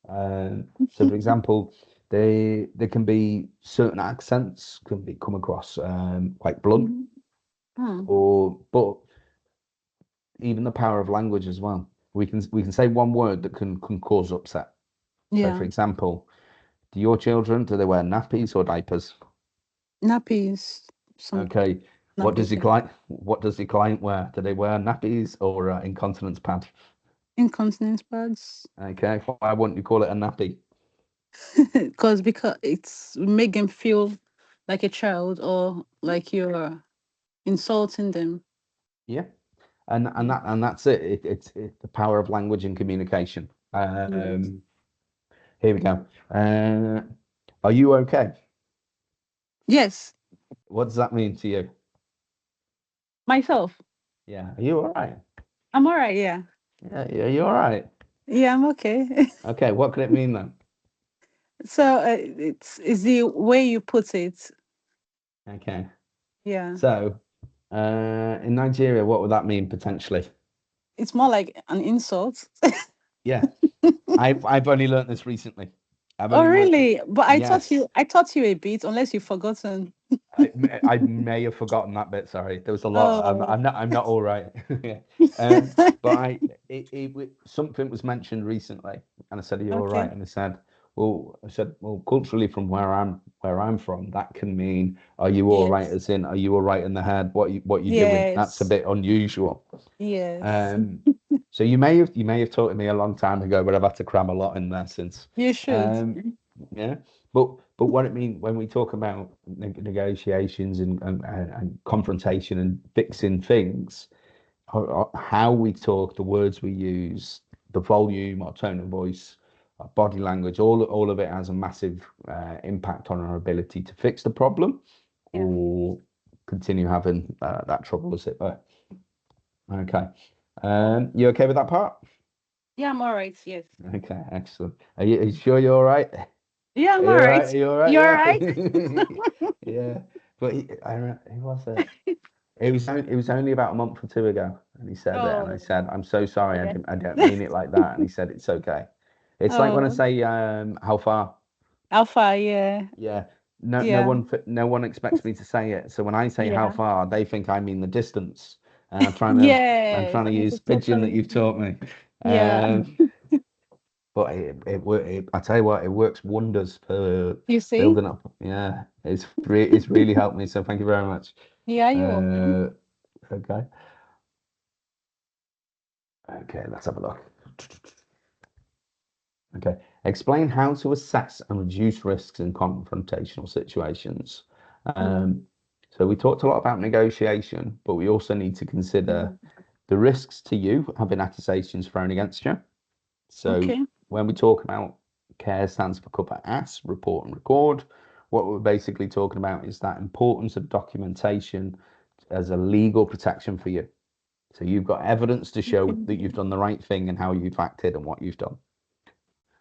So, for example, there can be certain accents can be come across quite blunt, Mhm. Hmm. but even the power of language as well. We can say one word that can cause upset. So, for Yeah. example, do they wear nappies or diapers? Nappies. Some Okay, nappies. Yeah. what does the client wear? Do they wear nappies or incontinence pad? Incontinence pads. Okay, why wouldn't you call it a nappy? Because it's make them feel like a child or like you're insulting them. Yeah, and Mm. that's it. It's the power of language and communication. Yes. Here we go. Are you okay? Yes. What does that mean to you? Myself. Yeah, are you all right? I'm all right. Yeah. Yeah, yeah, you all right? Yeah, I'm okay. Okay, what could it mean then? So it's the way you put it. Okay, Yeah. so in Nigeria, what would that mean potentially? It's more like an insult. Yeah, I've only learnt this recently. I've Oh, only learnt it. really? But Yes, I taught you a bit, unless you've forgotten. I may have forgotten that bit. Sorry, there was a lot. Oh. I'm not all right. Yeah. But something was mentioned recently, and I said, "Are you all Okay. right?" And I said, well, culturally, from where I'm from, that can mean, "Are you all right?" Yes. As in, "Are you all right in the head? What you doing?" That's a Yes. bit unusual. Yes. Um, so you may have taught me a long time ago, but I've had to cram a lot in there since. You should. Um, yeah, but what it means when we talk about negotiations and confrontation and fixing things, how we talk, the words we use, the volume, our tone of voice, our body language, all of it has a massive impact on our ability to fix the problem Yeah. or continue having that trouble as it were. Okay. You okay with that part? Yeah, I'm all right. Yes. Okay, excellent. Are you sure you're all right? Yeah, Are I'm you all all right. right? Are you all right? You're all Yeah. right. Yeah. But he was it? It was only about a month or two ago, and he said it, and I Oh, said, "I'm so sorry, yeah. I don't mean it like that." And he said, "It's okay." It's like when I Oh, say, "How far?" Alpha. Yeah. Yeah. Yeah. No one expects me to say it. So when I say how Yeah. far, they think I mean the distance. And I'm Yes. trying to And use it's pigeon that totally. you've taught me. Yeah. Um, but I tell you what, it works wonders for You see? building up. Yeah, it's really helped me. So thank you very much. Yeah, you're welcome. Uh, okay, okay, let's have a look. Okay, explain how to assess and reduce risks in confrontational situations. Um, Mm. so we talked a lot about negotiation, but we also need to consider Mm. the risks to you having accusations thrown against you. So Okay. when we talk about CARE stands for cover as, report and record, what we're basically talking about is that importance of documentation as a legal protection for you. So you've got evidence to show Okay. that you've done the right thing and how you've acted and what you've done.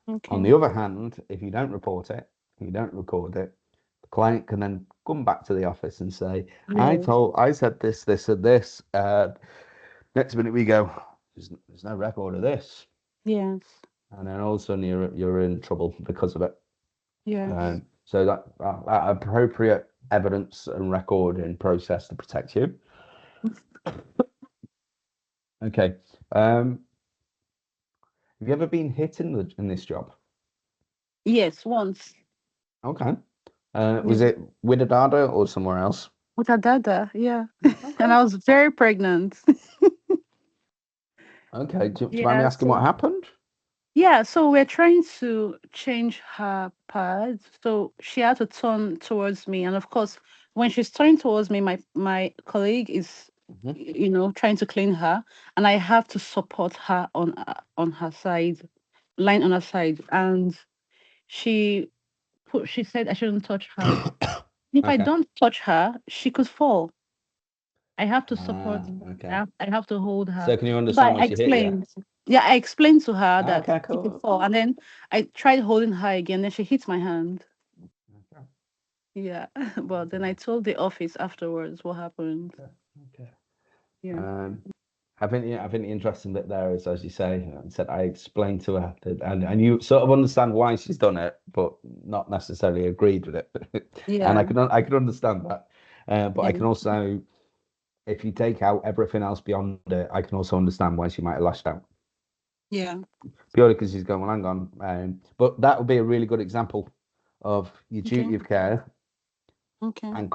On Okay. the other hand, if you don't report it, you don't record it, the client can then come back to the office and say, Yes. I said this, this, and this. Next minute we go, there's no record of this. Yes. And then all of a sudden you're in trouble because of it. Yes. So that appropriate evidence and record and process to protect you. Okay. Have you ever been hit in this job? Yes, once. Okay. Was Yeah. it with a dada or somewhere else? With a dada, yeah. And Okay. I was very pregnant. Okay. Do you mind me Yeah, asking what so happened? yeah, so we're trying to change her pads. So she had to turn towards me. And of course, when she's turning towards me, my colleague is, Mhm. trying to clean her, and I have to support her on her side, lying on her side. And she she said I shouldn't touch her. If I Okay. don't touch her, she could fall. I have to support. Okay. I have to hold her. So can you So understand I why she hit you? explained. Yeah, I explained to her that Okay, she could cool. fall, and then I tried holding her again. Then she hit my hand. Okay. Yeah, but then I Okay. told the office afterwards what happened. Okay. Okay. Yeah. Um, I think the interesting bit there is, as you say, I said I explained to her that, and you sort of understand why she's done it, but not necessarily agreed with it. And Yeah. I can understand that. But I Yeah. can also, if you take out everything else beyond it, I can also understand why she might have lashed out Yeah. purely because she's going, well, hang on. But that would be a really good example of your Okay. duty of care Okay. and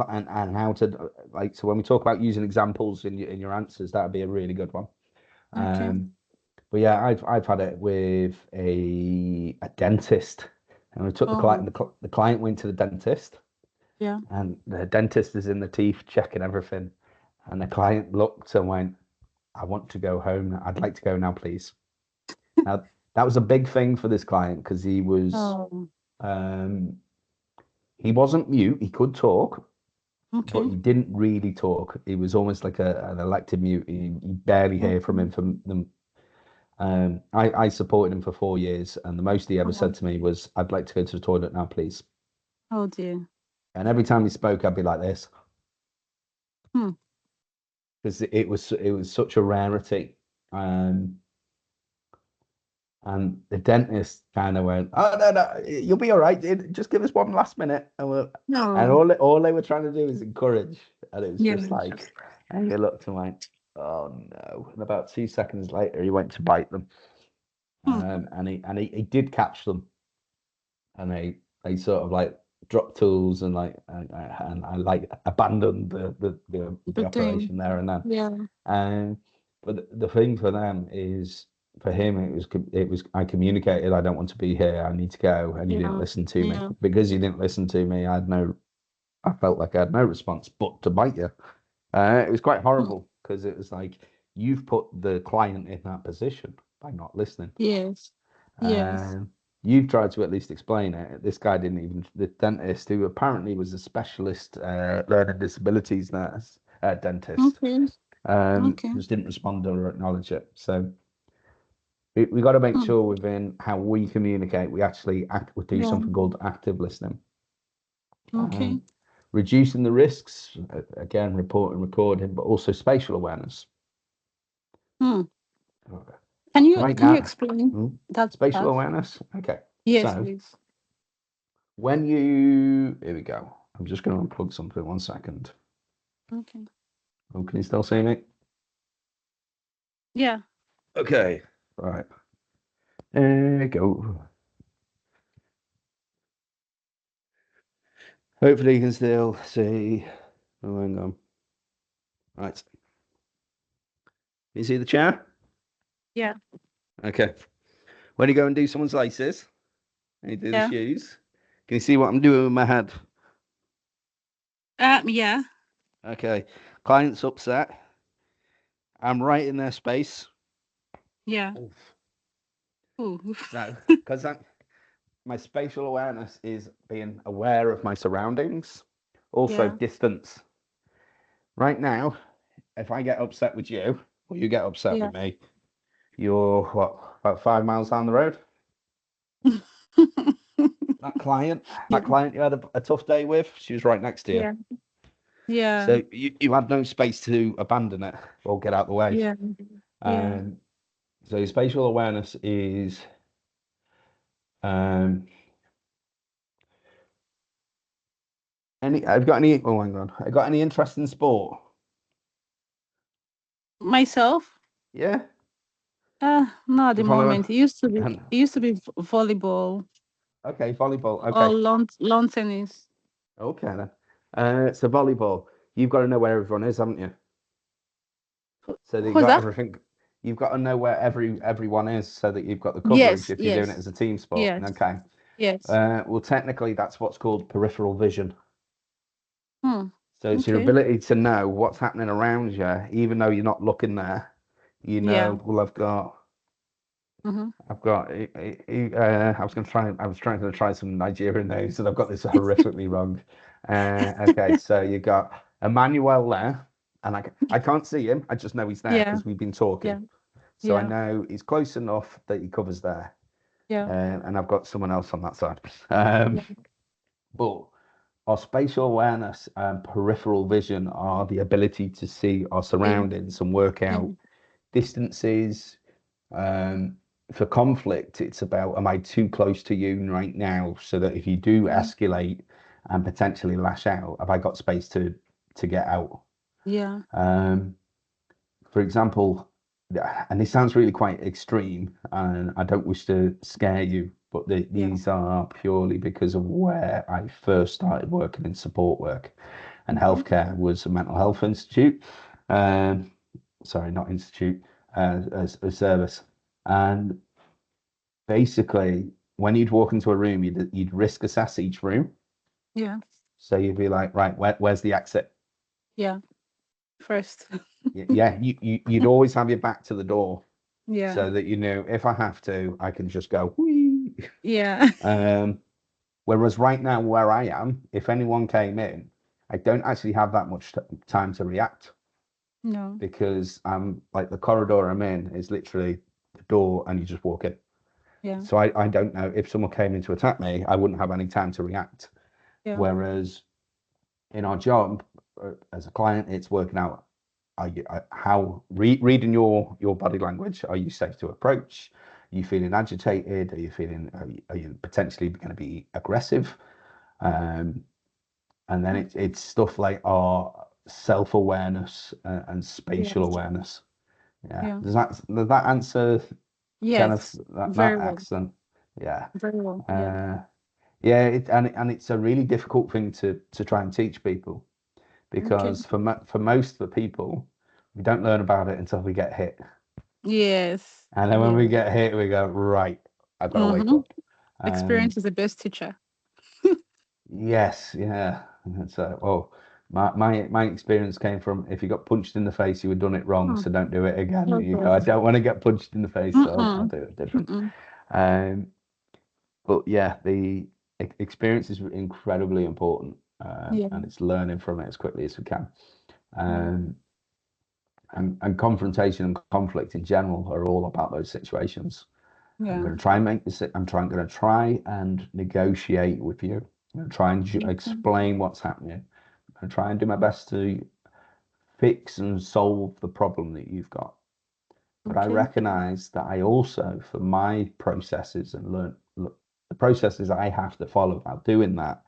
how to like. So when we talk about using examples in your answers, that would be a really good one. Okay. Um, But yeah, I've had it with a dentist, and we took the client. Oh. The client went to the dentist, Yeah. and the dentist is in the teeth checking everything, and the client looked and went, "I want to go home. I'd like to go now, please." Now that was a big thing for this client because Oh. um, he wasn't mute. He could talk, but Okay. he didn't really talk. He was almost like an elected mute. You barely hear from Okay. him from them. I supported him for 4 years, and the most he ever Oh. said to me was, "I'd like to go to the toilet now, please." Oh dear. And every time he spoke, I'd be like this Hmm. because it was such a rarity. Um, and the dentist kind of went, "Oh no, no, you'll be all right. Just give us one last minute." And No. all they were trying to do is encourage, and it was Yeah. just like, and he looked and went, "Oh no!" And about 2 seconds later, he went to bite them, Hmm. and he did catch them. And they sort of like dropped tools and I like abandoned the Good thing. operation there and then. Yeah. And but the thing for them is for him it was I communicated I don't want to be here, I need to go, and you didn't Yeah. listen to me. Yeah. Because you didn't listen to me, I felt like I had no response but to bite you. It was quite Hmm. horrible because it was like you've put the client in that position by not listening. Yes. Yes. Um, you've tried to at least explain it. This guy didn't even. The dentist, who apparently was a specialist learning disabilities nurse, dentist, Okay. Okay. just didn't respond or acknowledge it. So we got to make Hmm. sure within how we communicate, we actually we do Yeah. something called active listening. Okay. Um, Reducing the risks, again, reporting, recording, but also spatial awareness. Hmm. Okay. Can you Right can you now, explain that spatial part? awareness. Okay. Yes, So please. when you, here we go. I'm just going to unplug something. 1 second. Okay. Oh, can you still see me? Yeah. Okay. Right. There we go. Hopefully you can still see. Oh, hang on. Right. You see the chair? Yeah. Okay. When you go and do someone's laces, and you do the Yeah. shoes, can you see what I'm doing with my head? Yeah. Okay. Client's upset. I'm right in their space. Yeah. Oof. Ooh. No, because my spatial awareness is being aware of my surroundings, also Yeah. distance. Right now, if I get upset with you, or you get upset Yeah. with me, you're what, about 5 miles down the road? That client, Yeah. you had a tough day with, she was right next to you. Yeah. Yeah. So you had no space to abandon it or get out the way. Yeah. Yeah. Um, so spatial awareness is um, I've got any. Oh, hang on. I got any interest in sport? Myself, Yeah. not at Do the you follow? moment. It used to be. And It used to be volleyball okay, volleyball. or Okay. lawn tennis. Okay then. So volleyball. You've got to know where everyone is, haven't you? So that you Who's got that? everything. You've got to know where everyone is, so that you've got the coverage Yes, if you're doing it yes, as a team sport. yes, Okay. yes. Well, technically, that's what's called peripheral vision. Hmm. So it's your Okay. ability to know what's happening around you, even though you're not looking there. You Yeah. know, well, Mm-hmm. I was going to try. I was trying to try some Nigerian names, and I've got this horrifically wrong. Okay, so you got Emmanuel there, and I can't see him. I just know he's there Yeah. because we've been Yeah. talking. So I Yeah. know he's close enough that he covers there, Yeah. and I've got someone else on that side. Yeah. But our spatial awareness and peripheral vision are the ability to see our See. surroundings and work Yeah. out distances. Um, for conflict, it's about, am I too close to you right now? So that if you do Mhm. escalate and potentially lash out, have I got space to get out? Yeah. Um, for example, and this sounds really quite extreme, and I don't wish to scare you, but Yeah. these are purely because of where I first started working in support work, and Okay. healthcare was a mental health institute. Um, sorry, not institute, as a service. And basically, when you'd walk into a room, you'd risk assess each room. Yeah. So you'd be like, right, where's the exit? Yeah. First. Yeah, you'd always have your back to the door Yeah. so that you know if I have to, I can just go. Whee! Yeah. Um, Whereas right now, where I am, if anyone came in, I don't actually have that much time to react No. because I'm like the corridor I'm in is literally the door and you just walk in. Yeah. So I don't know if someone came in to attack me, I wouldn't have any time to react. Yeah. Whereas in our job as a client, it's working out how reading your body language. Are you safe to approach? Are you feeling agitated? Are you potentially going to be aggressive? Um, and then Mm. it's stuff like our self-awareness and Yeah. spatial awareness. Yeah. Yeah. Does that answer kind of Yes. that Very well. accent? Yeah. Very well. Yeah. Uh, yeah, and it's a really difficult thing to try and teach people Okay. because for most of the people, we don't learn about it until we get hit. Yes. And then when we Yeah. get hit, we go, right, I've got to wake Mm-hmm. up. Um, Experience is the best teacher. yes, yeah. And so, oh, my experience came from if you got punched in the face, you had done it wrong, Mm. so don't do it again. Oh You go, I God. don't want to get punched in the face, so I'll Mm-mm. do it different. Mm-mm. Um, but yeah, the experience is incredibly important, Yeah. and it's learning from it as quickly as we can. Yeah. Um, and confrontation and conflict in general are all about those situations. I'm Yeah. going to try and make this. Going to try and negotiate with you. I'm going to try and Okay. explain what's happening. I'm going to try and do my best to fix and solve the problem that you've got. But I Okay. recognize that I also, for my processes and learn the processes I have to follow about doing that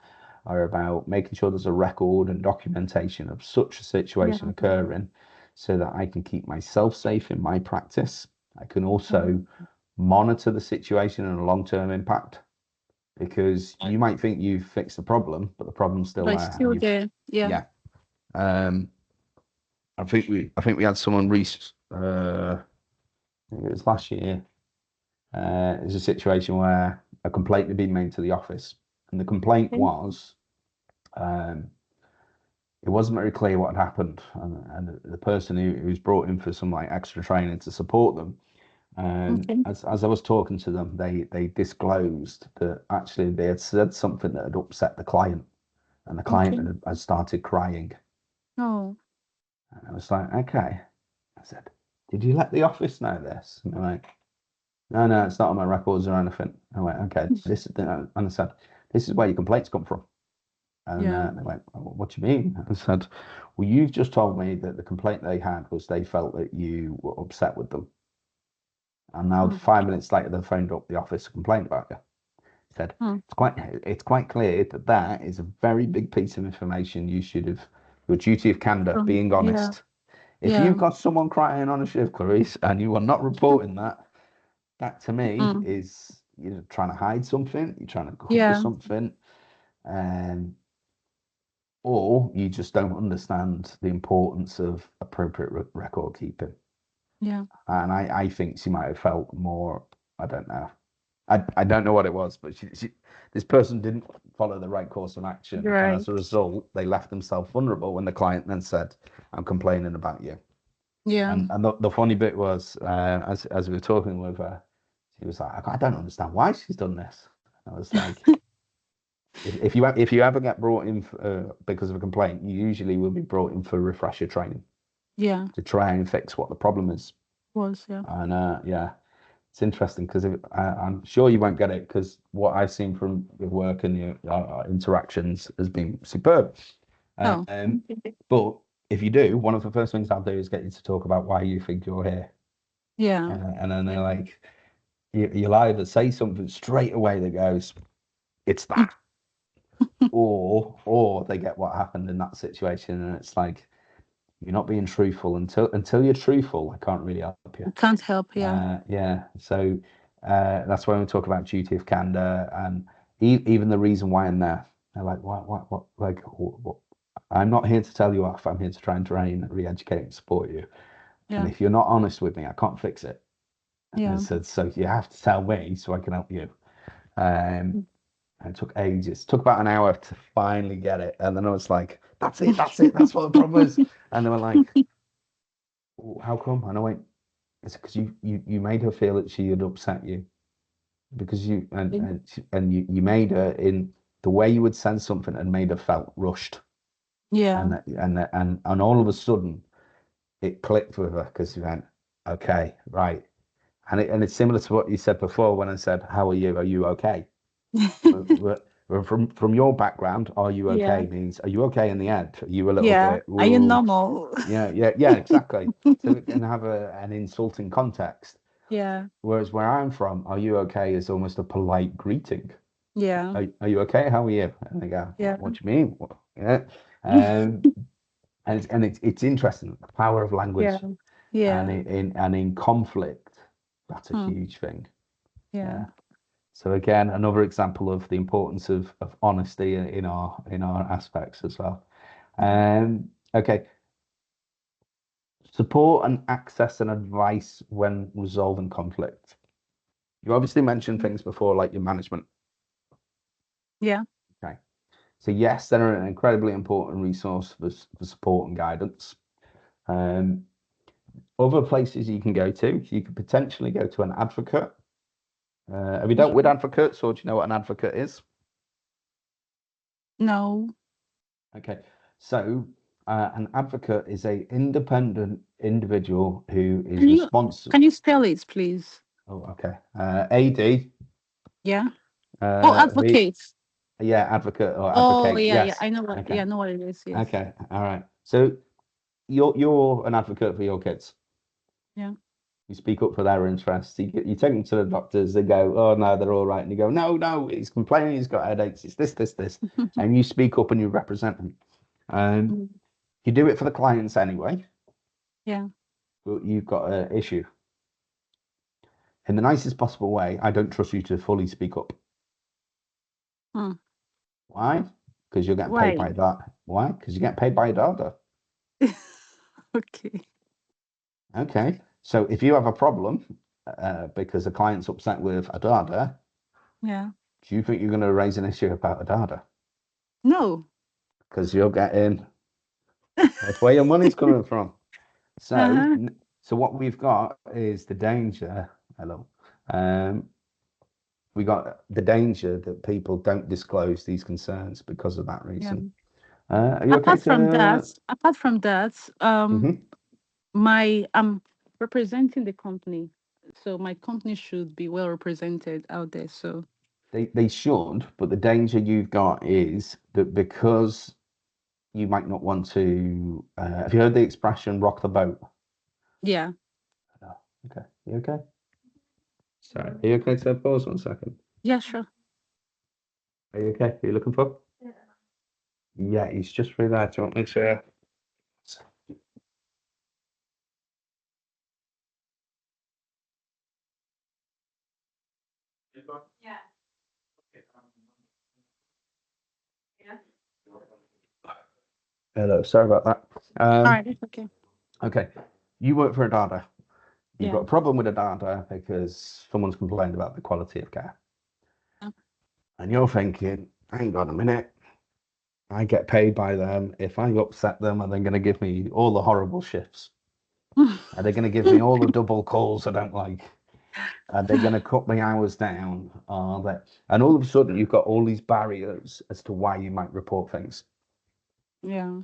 are about making sure there's a record and documentation of such a Yeah. situation occurring so that I can keep myself safe in my practice. I can also Mm. monitor the situation and a long-term impact because you might think you've fixed the problem, but the problem's still But it's there. And still there. Yeah. yeah. Um, I think we had someone I think it was last year. It was a situation where a complaint had been made to the office, and the complaint Okay. was um, it wasn't very clear what had happened, and the person who was brought in for some like extra training to support them. Okay. As I was talking to them, they disclosed that actually they had said something that had upset the client, and the client Okay. had started crying. Oh. And I was like, okay. I said, did you let the office know this? And they're like, no, no, it's not on my records or anything. I went, okay, and I said, this is where your complaints come from. And Yeah. they went, "Oh, what do you mean?" I said, well, you've just told me that the complaint they had was they felt that you were upset with them. And now Mm. 5 minutes later, they phoned up the office to complain about you. He said, Hmm. it's quite clear that that is a very big piece of information you should have, your duty of candor, being Yeah. honest. If Yeah. you've got someone crying on a shift, Clarice, and you are not reporting that, that to me Hmm. is you're trying to hide something, you're trying to cover Yeah. something, or you just don't understand the importance of appropriate record keeping. Yeah. And I think she might have felt more, I don't know. I don't know what it was, but this person didn't follow the right course of action. And Right. as a result, they left themselves vulnerable when the client then said, I'm complaining about you. Yeah. And the funny bit was, as we were talking with her, she was like, I don't understand why she's done this. I was like, if you ever get brought in because of a complaint, you usually will be brought in for refresher training Yeah. to try and fix what the problem is. Was, yeah. And yeah, it's interesting because I'm sure you won't get it because what I've seen from your work and your interactions has been superb. Oh. But if you do, one of the first things I'll do is get you to talk about why you think you're here. Yeah. And then they're like, you'll either say something straight away that goes, it's that, or they get what happened in that situation, and it's like you're not being truthful until you're truthful. I can't really help you. Can't help, yeah. Yeah. So that's why we talk about duty of candor and even the reason why I'm there. They're like, what? Like, what? I'm not here to tell you off. I'm here to try and train, re-educate, and support you. And Yeah. if you're not honest with me, I can't fix it. And Yeah. they said, so you have to tell me so I can help you. And it took ages. It took about an hour to finally get it. And then I was like, that's it. That's what the problem is. And they were like, "Oh, how come?" And I went, it's because you made her feel that she had upset you. Because you made her in the way you would send something and made her felt rushed. Yeah. And all of a sudden it clicked with her because you went, okay, right. And it's similar to what you said before when I said, how are you? Are you okay? From your background, are you Yeah. okay means are you okay in the end? Are you a little Yeah. bit, Are you ooh, normal? yeah, exactly. So it can have an insulting context. Yeah. Whereas where I'm from, are you okay is almost a polite greeting. Yeah. Are you okay? How are you? And they go, Yeah. what do you mean? Yeah. Um, and it's interesting, the power of Yeah. language Yeah. and in conflict, that's a Hmm. huge thing. Yeah. Yeah. So again, another example of the importance of honesty in our aspects as well. Yeah. Okay, support and access and advice when resolving conflict. You obviously mentioned things before, like your management. Yeah. Okay, so yes, they're an incredibly important resource for support and guidance. Um, Other places you can go to, you could potentially go to an advocate. Have you dealt with advocates, or do you know what an advocate is? No. Okay, so an advocate is a independent individual who is Can you responsible. can you spell it, please? Oh, okay. AD, Yeah. Oh, V, advocates. yeah, advocate or Oh, advocate. yeah, yeah. Yes. I know what. Okay. Yeah, I know what it is. Yes. Okay. All right. So you're an advocate for your kids. Yeah. You speak up for their interests. You take them to the doctors. They go, "Oh no, they're all right," and you go, "No, no, he's complaining. He's got headaches. It's this," and you speak up and you represent them. Um, Mm. you do it for the clients anyway, Yeah. but you've got an issue. In the nicest possible way, I don't trust you to fully speak up. Hmm. Why? Because you're getting paid Why? by that. Why? Because you're getting paid by data. Okay. Okay. So if you have a problem because a client's upset with a data, Yeah. do you think you're going to raise an issue about a data? No. Because you're getting that's where your money's coming from. So, Uh-huh. so what we've got is the danger. Hello. Um, we got the danger that people don't disclose these concerns because of that Yeah. reason. Are you okay Apart from that, Mhm. my I'm representing the company, so my company should be well represented out there. So They should, but the danger you've got is that because you might not want to. Have you heard the expression "rock the boat"? yeah. No. Okay. You okay? Sorry. Are you okay to pause 1 second? Yeah, sure. Are you okay? Are you looking for? Yeah, he's just through there. Do you want me to? Hello, sorry about that. All right, it's okay. Okay, you work for a data. You've Yeah. got a problem with a data because someone's complained about the quality of care. Yeah. And you're thinking, hang on a minute, I get paid by them. If I upset them, are they going to give me all the horrible shifts? Are they going to give me all the double calls I don't like? Are they going to cut my hours down? Are they? And all of a sudden, you've got all these barriers as to why you might report things. Yeah.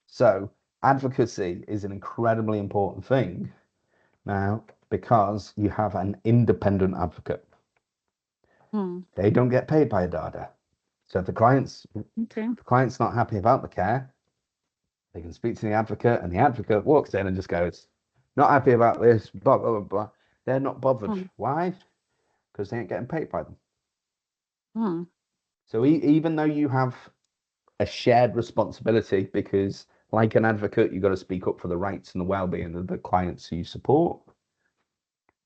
So, advocacy is an incredibly important thing now because you have an independent advocate. Hmm. They don't get paid by a data. So, if the Okay. client's not happy about the care, they can speak to the advocate, and the advocate walks in and just goes, "Not happy about this, blah, blah, blah, blah." They're not bothered. Hmm. Why? Because they ain't getting paid by them. Hmm. So even though you have a shared responsibility, because like an advocate, you've got to speak up for the rights and the well-being of the clients you support,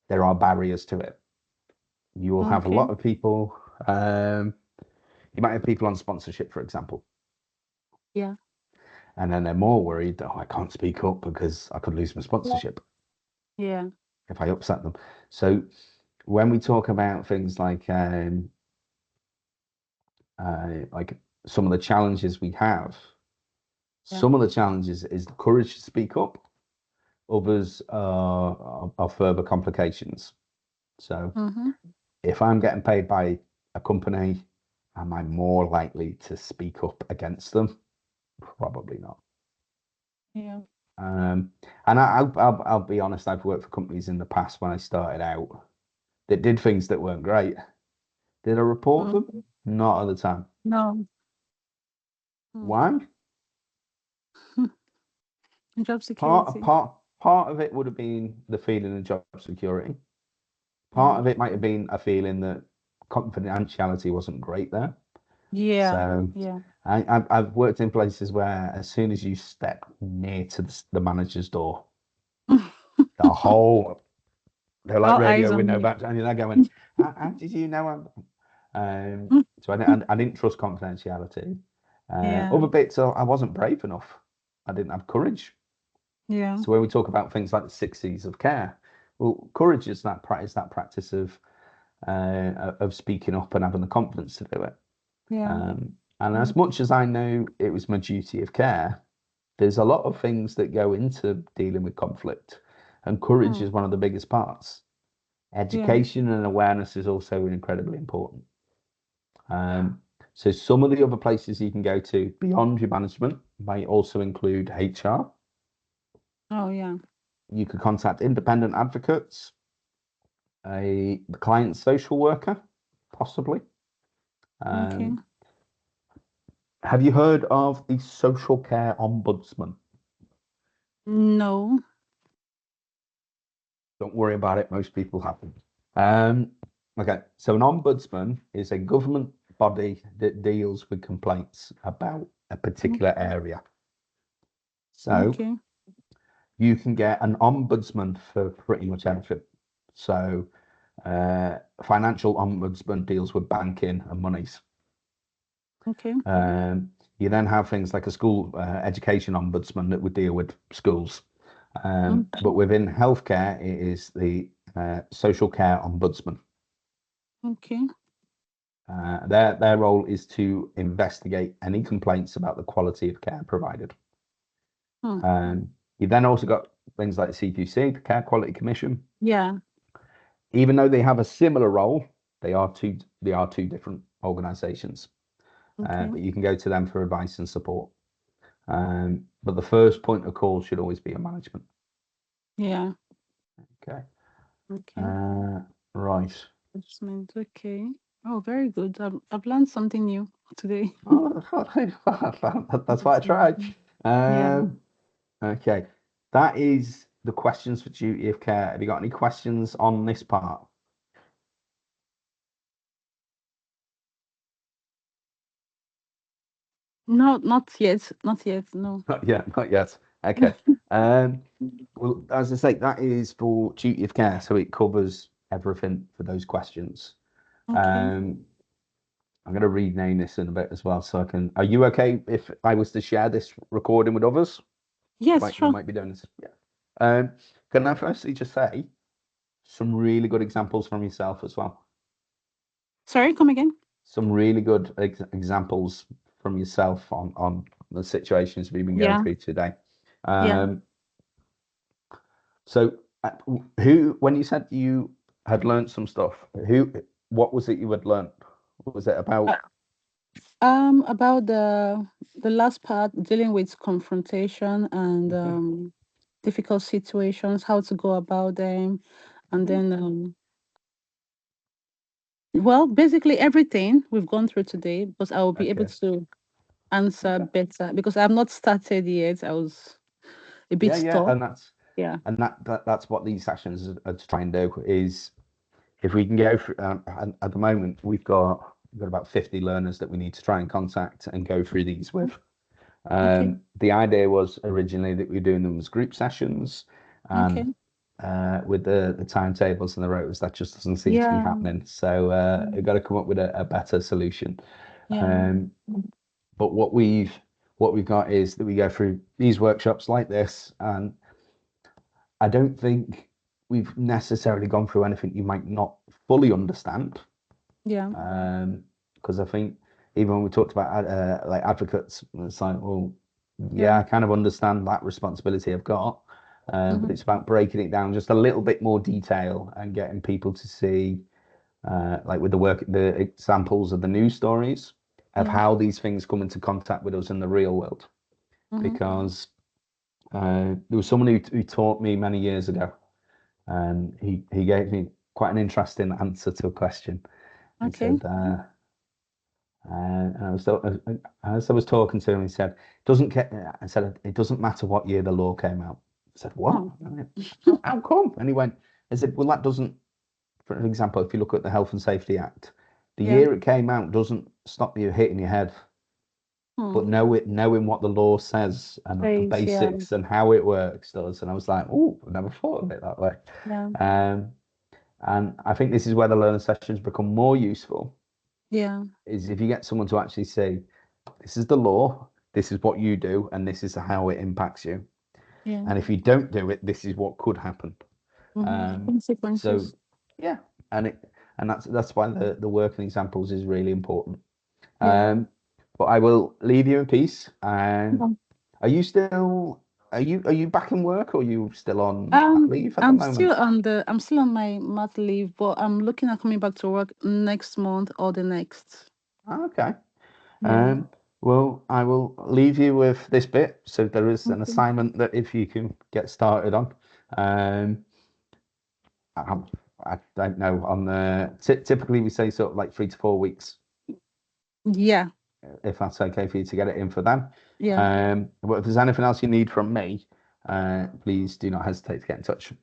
there are barriers to it. You will have a Okay. lot of people, you might have people on sponsorship, for example, Yeah. and then they're more worried that, oh, I can't speak up because I could lose my sponsorship Yeah. if I upset them. So when we talk about things like some of the challenges we have, Yeah. some of the challenges is the courage to speak up. Others are further complications. So Mm-hmm. if I'm getting paid by a company, am I more likely to speak up against them? Probably not. Yeah. Um, and I'll be honest, I've worked for companies in the past when I started out that did things that weren't great. Did I report them? Mm. Not at the time. No. Hmm. Why? Job Part security. part part of it would have been the feeling of job security. Part Yeah. of it might have been a feeling that confidentiality wasn't great there. Yeah. So Yeah. I've worked in places where as soon as you step near to the manager's door, the whole they're like All eyes radio on window you. back, and they're going, how did you know so I didn't trust confidentiality. Yeah. Other bits, I wasn't brave enough. I didn't have courage. Yeah. So when we talk about things like the 6 C's of care, well, courage is that practice of speaking up and having the confidence to do it. Yeah. And as much as I know it was my duty of care, there's a lot of things that go into dealing with conflict, and courage Hmm. is one of the biggest parts. Yeah. Education and awareness is also incredibly important. Um, so some of the other places you can go to beyond your management might also include HR. Oh, yeah. You could contact independent advocates, a client social worker, possibly. Okay. Um, have you heard of the social care ombudsman? No. Don't worry about it. Most people haven't. Um, okay, so an ombudsman is a government body that deals with complaints about a particular area. So Okay. you can get an ombudsman for pretty much anything. So financial ombudsman deals with banking and monies. Okay. You then have things like a school education ombudsman that would deal with schools. Okay. But within healthcare, it is the social care ombudsman. Okay. Their role is to investigate any complaints about the quality of care provided. Hmm. You then also got things like CQC, the Care Quality Commission. Yeah. Even though they have a similar role, they are two different organisations. Okay. But you can go to them for advice and support. But the first point of call should always be a management. Yeah. Okay. Okay. Uh, right. Assessment. Okay. Oh, very good. I've learned something new today. Oh, that's what I tried. Yeah. Okay. That is the questions for duty of care. Have you got any questions on this part? No, not yet. Not yet. No. Not yet, not yet. Okay. Well, as I say, that is for duty of care, so it covers everything for those questions. Okay. Um, I'm going to rename this in a bit as well, so I can. Are you okay if I was to share this recording with others? Yes, Like you sure. might be doing this. Yeah. Can I firstly just say some really good examples from yourself as well? Sorry, come again. Some really good examples from yourself on the situations we've been going Yeah. through today. Yeah. Um, so, who, when you said you had learned some stuff, what was it you had learned? What was it Uh, about? about the last part, dealing with confrontation and Mhm. difficult situations, how to go about them, and Mhm. then well, basically everything we've gone through today, but I will be able Okay. to answer Okay. better because I've not started yet. I was a bit Yeah, yeah, stuck. and Yeah. that's what these sessions are to try and do is if we can go through. At the moment, we've got about 50 learners that we need to try and contact and go through these with. Okay. The idea was originally that we were doing them as group sessions, Okay. and with the timetables and the rotas, that just doesn't seem to be Yeah. happening. So we've Mm. got to come up with a better solution. Yeah. Um, but what we've got is that we go through these workshops like this, and I don't think we've necessarily gone through anything you might not fully understand. Yeah. Because I think even when we talked about like advocates, it's like, well, yeah, Yeah. I kind of understand that responsibility I've got, but Hmm. it's about breaking it down just a little bit more detail and getting people to see, like with the examples of the news stories of Yeah. how these things come into contact with us in the real world. Hmm. Because there was someone who taught me many years ago, and he gave me quite an interesting answer to a question. He Okay. said, and as I was talking to him, he said, "Doesn't get." I said, "It doesn't matter what year the law came out." I said, "What?" Oh. I went, how come? And he went, "I said, well, that doesn't. For example, if you look at the Health and Safety Act, the Yeah. year it came out doesn't stop you hitting your head, Hmm. but knowing what the law says and the Please. Yeah. basics and how it works does." And I was like, "Oh, I've never thought of it that way." Yeah. Um, and I think this is where the learning sessions become more useful. Yeah. Is if you get someone to actually say, this is the law, this is what you do, and this is how it impacts you. Yeah. And if you don't do it, this is what could happen. Hmm. So Consequences. yeah, and that's why the working examples is really important. Yeah. Um, but I will leave you in peace. And Yeah. are you still are you back in work or are you still on leave at the moment? I'm still on my mat leave, but I'm looking at coming back to work next month or the next. Okay. Yeah. Um, well, I will leave you with this bit. So there is an Okay. assignment that if you can get started on. Um, I, I don't know. On typically we say sort of like 3 to 4 weeks, Yeah. if that's okay for you to get it in for them. Yeah. But if there's anything else you need from me, please do not hesitate to get in touch.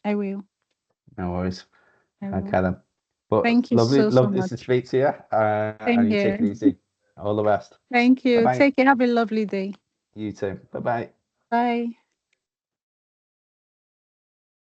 I will. No worries. I will. Okay then. But Thank you lovely, so lovely to much. speak to you. Same And you take here. it easy. All the best. Thank Bye you. bye. Take care. Have a lovely day. You too. Bye bye. Bye.